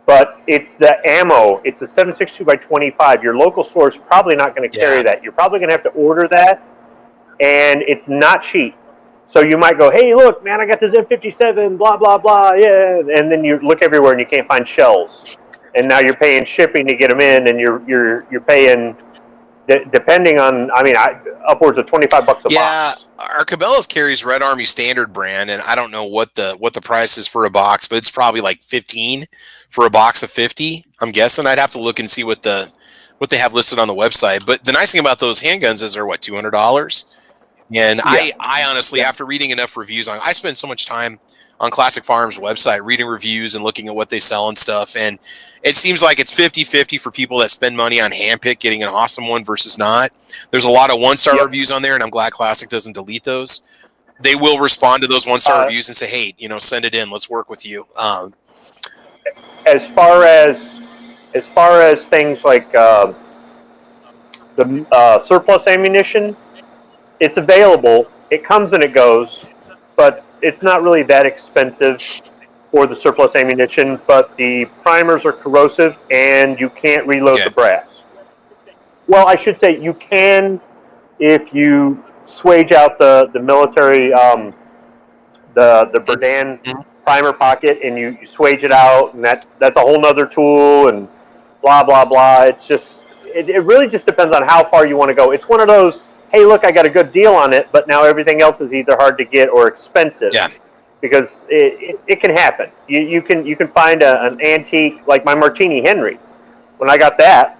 But it's the ammo. It's a 7.62 by 25. Your local store is probably not going to carry that. You're probably going to have to order that, and it's not cheap. So you might go, hey, look, man, I got this M57, blah, blah, blah, yeah. And then you look everywhere and you can't find shells. And now you're paying shipping to get them in, and you're paying, depending on, upwards of $25 a box. Yeah, our Cabela's carries Red Army Standard brand, and I don't know what the price is for a box, but it's probably like 15 for a box of 50. I'm guessing. I'd have to look and see what they have listed on the website. But the nice thing about those handguns is they're $200. And I honestly, after reading enough reviews I spend so much time on Classic Firearms website reading reviews and looking at what they sell and stuff, and it seems like it's 50-50 for people that spend money on handpick getting an awesome one versus not. There's a lot of one-star reviews on there, and I'm glad Classic doesn't delete those. They will respond to those one-star reviews and say, hey, send it in, let's work with you. As far as things like the surplus ammunition, it's available. It comes and it goes, but it's not really that expensive for the surplus ammunition. But the primers are corrosive, and you can't reload the brass. Well, I should say you can if you swage out the military, the Berdan primer pocket, and you swage it out, and that's a whole nother tool, and blah, blah, blah. It's just, it really just depends on how far you want to go. It's one of those, hey, look, I got a good deal on it, but now everything else is either hard to get or expensive. Yeah. Because it can happen. You can find an antique, like my Martini Henry. When I got that,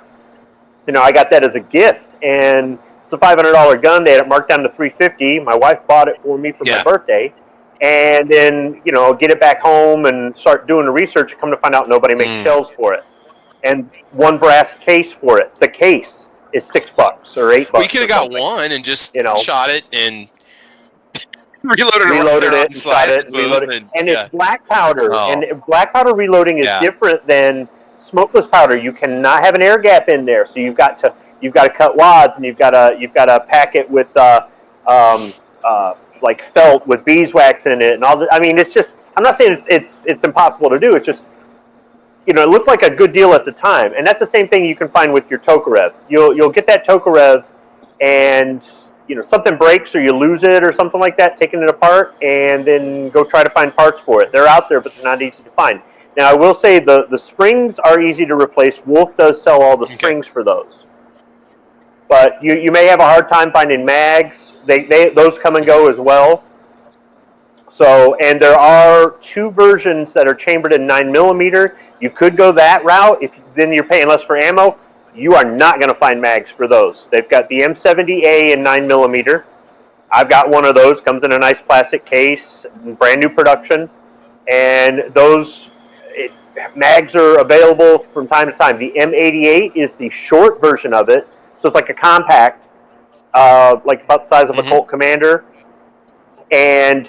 I got that as a gift, and it's a $500 gun. They had it marked down to $350. My wife bought it for me for my birthday, and then get it back home and start doing the research. Come to find out, nobody makes shells for it, and one brass case for it. The case is $6 or $8. We could have got one and just shot it and reloaded it and shot it and reloaded it. And it's black powder, and black powder reloading is different than smokeless powder. You cannot have an air gap in there, so you've got to cut wads, and you've got to pack it with like felt with beeswax in it and all that. It's just, I'm not saying it's impossible to do. It's just, it looked like a good deal at the time, and that's the same thing you can find with your Tokarev. You'll get that Tokarev, and something breaks or you lose it or something like that, taking it apart, and then go try to find parts for it. They're out there, but they're not easy to find. Now, I will say the springs are easy to replace. Wolf does sell all the springs for those, but you may have a hard time finding mags. Those come and go as well. So, and there are two versions that are chambered in 9mm. You could go that route. Then you're paying less for ammo. You are not going to find mags for those. They've got the M70A in 9mm. I've got one of those. Comes in a nice plastic case, brand new production. And those mags are available from time to time. The M88 is the short version of it. So it's like a compact, like about the size of a Colt Commander. And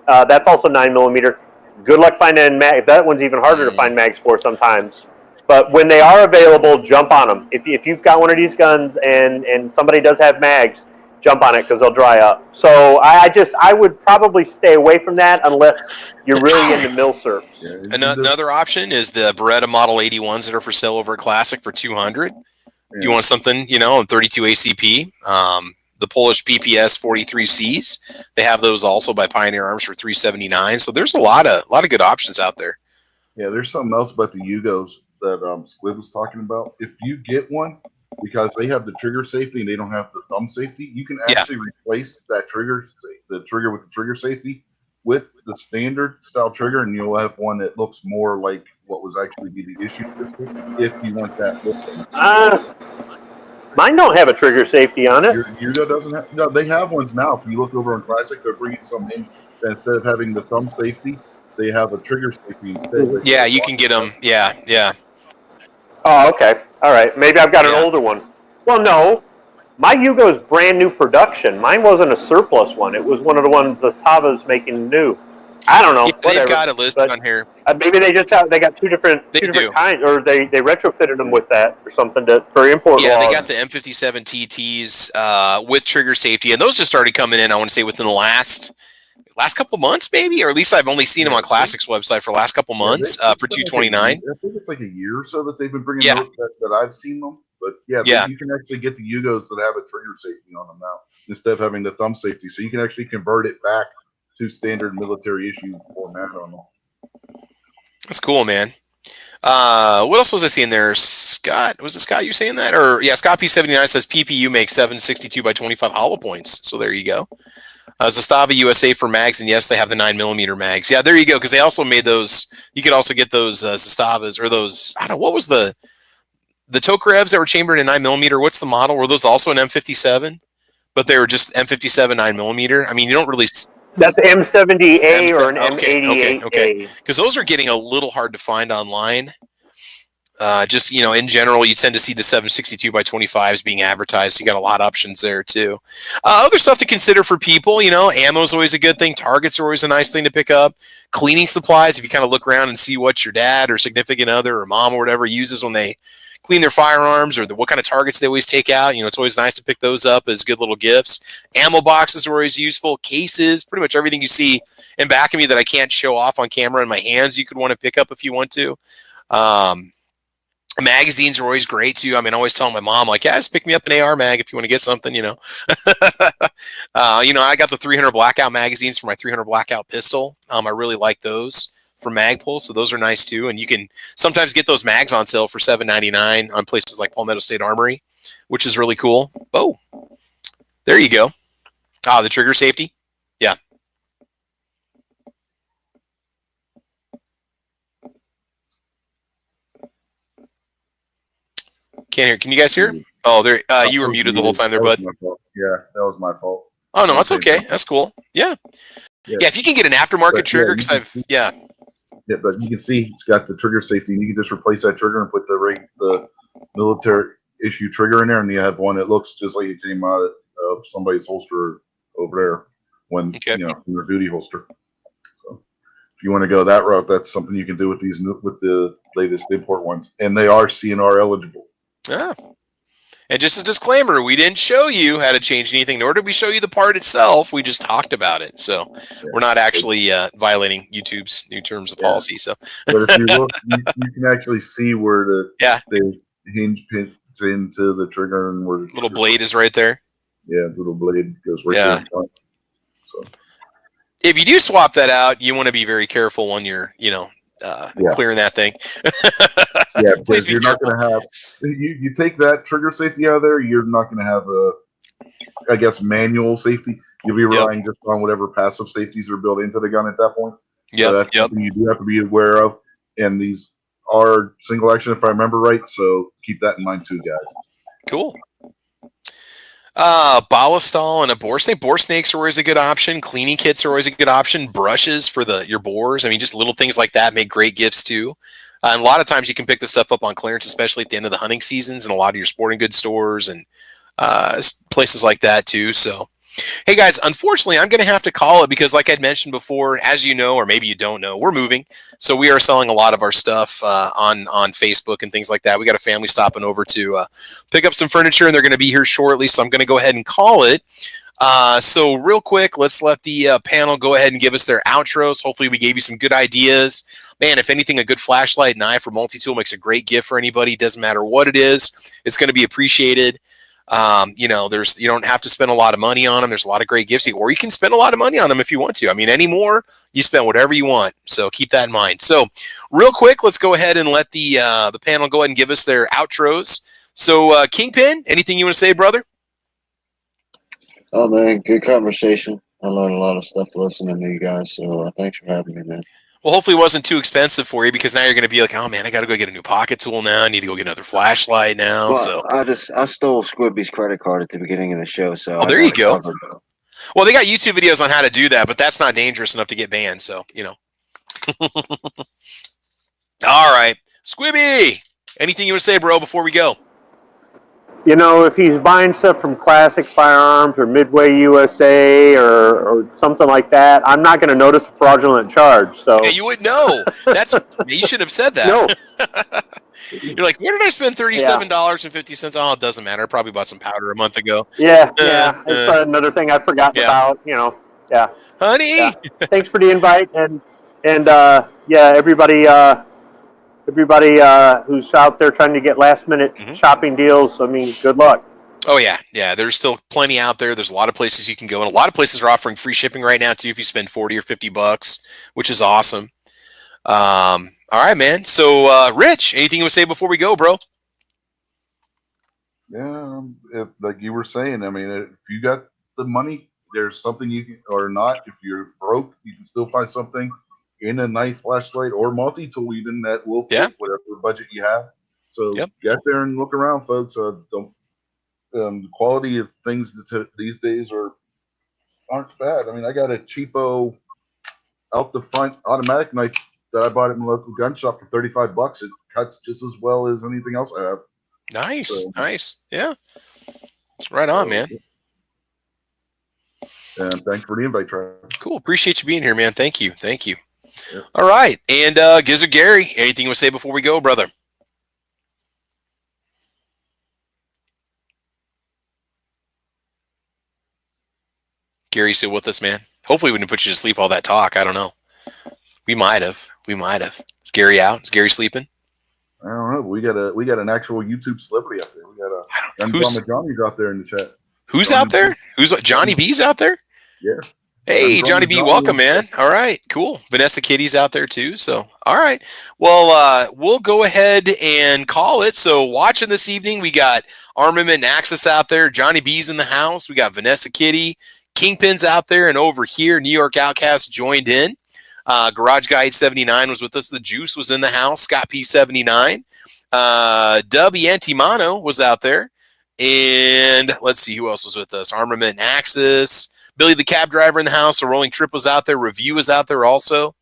that's also 9mm. Good luck finding mags. That one's even harder to find mags for sometimes. But when they are available, jump on them. If you've got one of these guns and somebody does have mags, jump on it because they'll dry up. So I would probably stay away from that unless you're really into milsurps. Another option is the Beretta Model 81s that are for sale over at Classic for $200. You want something, 32 ACP. the Polish PPS 43Cs. They have those also by Pioneer Arms for $379. So there's a lot of good options out there. Yeah, there's something else about the Yugos that Squid was talking about. If you get one, because they have the trigger safety and they don't have the thumb safety, you can actually replace that trigger, the trigger with the trigger safety, with the standard style trigger, and you'll have one that looks more like what was actually the issue pistol, if you want that look. Mine don't have a trigger safety on it. Your Yugo doesn't have. No, they have ones now. If you look over on Classic, they're bringing some in that instead of having the thumb safety, they have a trigger safety instead. Yeah, you can get them. Yeah. Oh, okay. All right. Maybe I've got an older one. Well, no. My Yugo's brand new production. Mine wasn't a surplus one. It was one of the ones the Tava's making new. I don't know. Yeah, they've got it listed on here. Maybe they got two different kinds, or they retrofitted them with that or something for import. Yeah, laws. they got the M57 TTs with trigger safety, and those just started coming in. I want to say within the last couple months, maybe, or at least I've only seen them on Classic's website for the last couple months for $229. I think it's like a year or so that they've been bringing those that I've seen them. But you can actually get the Yugos that have a trigger safety on them now instead of having the thumb safety. So you can actually convert it back to standard military issue format on them. That's cool, man. What else was I seeing there? Scott, was it Scott you saying that? Or Scott P79 says PPU makes 762 by 25 hollow points. So there you go. Zastava USA for mags, and yes, they have the 9mm mags. Yeah, there you go. Because they also made those. You could also get those Zastavas or those. I don't know what was the Tokarevs that were chambered in 9mm. What's the model? Were those also an M57? But they were just M57 9mm. I mean, you don't really. That's M70A or an M88A. Okay. Because those are getting a little hard to find online. Just, in general, you tend to see the 762 by 25s being advertised. You got a lot of options there, too. Other stuff to consider for people, ammo is always a good thing. Targets are always a nice thing to pick up. Cleaning supplies, if you kind of look around and see what your dad or significant other or mom or whatever uses when they clean their firearms, or what kind of targets they always take out. It's always nice to pick those up as good little gifts. Ammo boxes are always useful. Cases, pretty much everything you see in back of me that I can't show off on camera in my hands, you could want to pick up if you want to. Magazines are always great too. I mean, I always tell my mom, like, just pick me up an AR mag if you want to get something, I got the 300 Blackout magazines for my 300 Blackout pistol. I really like those for Magpul, so those are nice too. And you can sometimes get those mags on sale for $7.99 on places like Palmetto State Armory, which is really cool. Oh, there you go. The trigger safety. Yeah. Can't hear. Can you guys hear? Oh, there. You were muted the whole time there, bud. Yeah, that was my fault. Oh no, that's okay. That's cool. Yeah. If you can get an aftermarket trigger, because Yeah, but you can see it's got the trigger safety. You can just replace that trigger and put the military issue trigger in there, and you have one that looks just like it came out of somebody's holster over there when in their duty holster. So if you want to go that route, that's something you can do with with the latest import ones, and they are CNR eligible. Yeah. And just a disclaimer, we didn't show you how to change anything, nor did we show you the part itself. We just talked about it. So we're not actually violating YouTube's new terms of policy. So, but if you look, you can actually see where the hinge pins into the trigger, and where the little blade is right there. Yeah, little blade goes right there. So if you do swap that out, you want to be very careful when you're, clearing that thing. Yeah, because you're not going to have you take that trigger safety out of there, you're not going to have manual safety. You'll be relying just on whatever passive safeties are built into the gun at that point. Yeah, that's something you do have to be aware of. And these are single action, if I remember right. So keep that in mind too, guys. Cool. Ballistol and a bore snake. Bore snakes are always a good option. Cleaning kits are always a good option. Brushes for your bores. I mean, just little things like that make great gifts too. And a lot of times you can pick this stuff up on clearance, especially at the end of the hunting seasons, and a lot of your sporting goods stores and places like that too. So, hey guys, unfortunately, I'm going to have to call it because, like I'd mentioned before, as you know, or maybe you don't know, we're moving. So we are selling a lot of our stuff on Facebook and things like that. We got a family stopping over to pick up some furniture, and they're going to be here shortly. So I'm going to go ahead and call it. So real quick, let's let the panel go ahead and give us their outros. Hopefully we gave you some good ideas. Man, if anything, a good flashlight knife or multi-tool makes a great gift for anybody. Doesn't matter what it is. It's going to be appreciated. You don't have to spend a lot of money on them. There's a lot of great gifts, or you can spend a lot of money on them if you want to. I mean, any more, you spend whatever you want. So keep that in mind. So real quick, let's go ahead and let the panel go ahead and give us their outros. So Kingpin, anything you want to say, brother? Oh man, good conversation. I learned a lot of stuff listening to you guys. So thanks for having me, man. Well, hopefully it wasn't too expensive for you, because now you're going to be like, oh man, I got to go get a new pocket tool now. I need to go get another flashlight now. Well, I stole Squibby's credit card at the beginning of the show, so there you go. Well, they got YouTube videos on how to do that, but that's not dangerous enough to get banned. So All right, Squibby, anything you want to say, bro, before we go? If he's buying stuff from Classic Firearms or Midway USA or something like that, I'm not going to notice a fraudulent charge. So you would know. You should have said that. No. You're like, where did I spend $37.50? Oh, it doesn't matter. I probably bought some powder a month ago. Yeah. It's another thing I've forgotten about. Yeah. Honey. Yeah. Thanks for the invite, and everybody. Everybody who's out there trying to get last-minute shopping deals, I mean, good luck. Oh, yeah. There's still plenty out there. There's a lot of places you can go, and a lot of places are offering free shipping right now, too, if you spend $40 or $50, which is awesome. All right, man. So, Rich, anything you want to say before we go, bro? Yeah, like you were saying, I mean, if you got the money, there's something you can, or not. If you're broke, you can still find something in a knife, flashlight, or multi-tool even that will fit whatever budget you have. So get there and look around, folks. The quality of things these days aren't bad. I mean, I got a cheapo out the front automatic knife that I bought at my local gun shop for $35. It cuts just as well as anything else I have. Nice. Yeah. Right on, man. And thanks for the invite, Travis. Cool. Appreciate you being here, man. Thank you. Yep. All right. And Gizzard Gary, anything you want to say before we go, brother? Gary, still with us, man? Hopefully we didn't put you to sleep all that talk. I don't know. We might have. Is Gary out? Is Gary sleeping? I don't know. We got an actual YouTube celebrity out there. We got Johnny's out there in the chat. Who's out there? Johnny B's out there? Yeah. Hey, Johnny B, welcome, man. All right, cool. Vanessa Kitty's out there too. So, all right. Well, we'll go ahead and call it. So, watching this evening, we got Armament and Axis out there. Johnny B's in the house. We got Vanessa Kitty. Kingpin's out there. And over here, New York Outcast joined in. Garage Guy 879 was with us. The Juice was in the house. Scott P79. Dubby Antimano was out there. And let's see who else was with us. Armament and Axis. Billy the cab driver in the house. The Rolling Trip was out there. Review was out there also.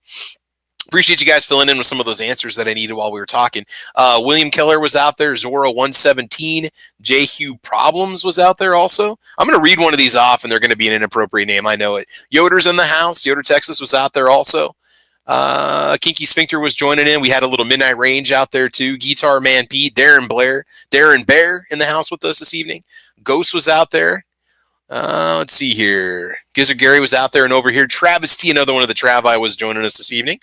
Appreciate you guys filling in with some of those answers that I needed while we were talking. William Keller was out there. Zora 117. J. Hugh Problems was out there also. I'm going to read one of these off, and they're going to be an inappropriate name. I know it. Yoder's in the house. Yoder, Texas was out there also. Kinky Sphincter was joining in. We had a little Midnight Range out there too. Guitar Man Pete, Darren Bear in the house with us this evening. Ghost was out there. Let's see here. Gizzard Gary was out there, and over here, Travis T, another one of the Travi, was joining us this evening.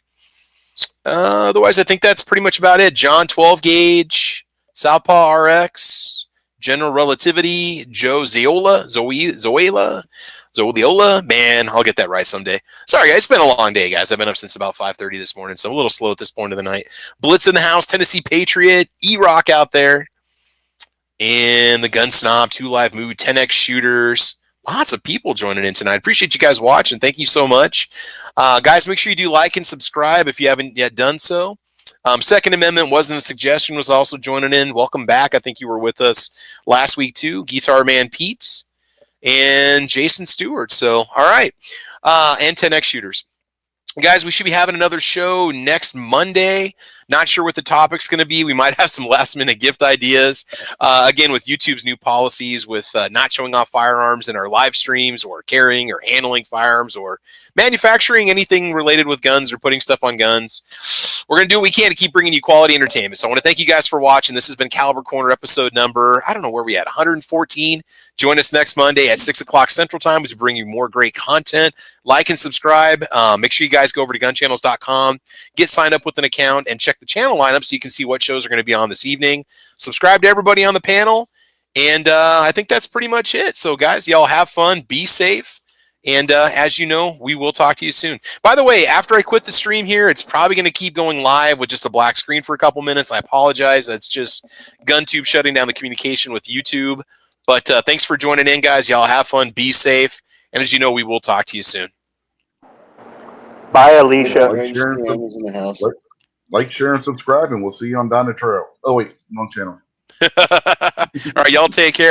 Otherwise, I think that's pretty much about it. John 12 Gauge, Southpaw RX, General Relativity, Joe Zoela. Man, I'll get that right someday. Sorry, guys, it's been a long day, guys. I've been up since about 5:30 this morning, so I'm a little slow at this point of the night. Blitz in the house, Tennessee Patriot, E-Rock out there. And the Gun Snob, 2 Live Mood, 10X Shooters. Lots of people joining in tonight. Appreciate you guys watching. Thank you so much. Guys, make sure you do like and subscribe if you haven't yet done so. Second Amendment wasn't a suggestion, was also joining in. Welcome back. I think you were with us last week too. Guitar Man Pete and Jason Stewart. So, all right. And 10X Shooters. Guys, we should be having another show next Monday. Not sure what the topic's going to be. We might have some last-minute gift ideas. Again, with YouTube's new policies with not showing off firearms in our live streams or carrying or handling firearms or manufacturing anything related with guns or putting stuff on guns. We're going to do what we can to keep bringing you quality entertainment. So I want to thank you guys for watching. This has been Caliber Corner episode number, I don't know where we at, 114. Join us next Monday at 6 o'clock Central Time as we bring you more great content. Like and subscribe. Make sure you guys go over to gunchannels.com, get signed up with an account, and check the channel lineup so you can see what shows are going to be on this evening. Subscribe to everybody on the panel. And I think that's pretty much it. So, guys, y'all have fun. Be safe. And as you know, we will talk to you soon. By the way, after I quit the stream here, it's probably going to keep going live with just a black screen for a couple minutes. I apologize. That's just GunTube shutting down the communication with YouTube. But thanks for joining in, guys. Y'all have fun. Be safe. And as you know, we will talk to you soon. Bye, Alicia. Like, share, and subscribe, and we'll see you on down the trail. Oh, wait, wrong channel. All right, y'all take care.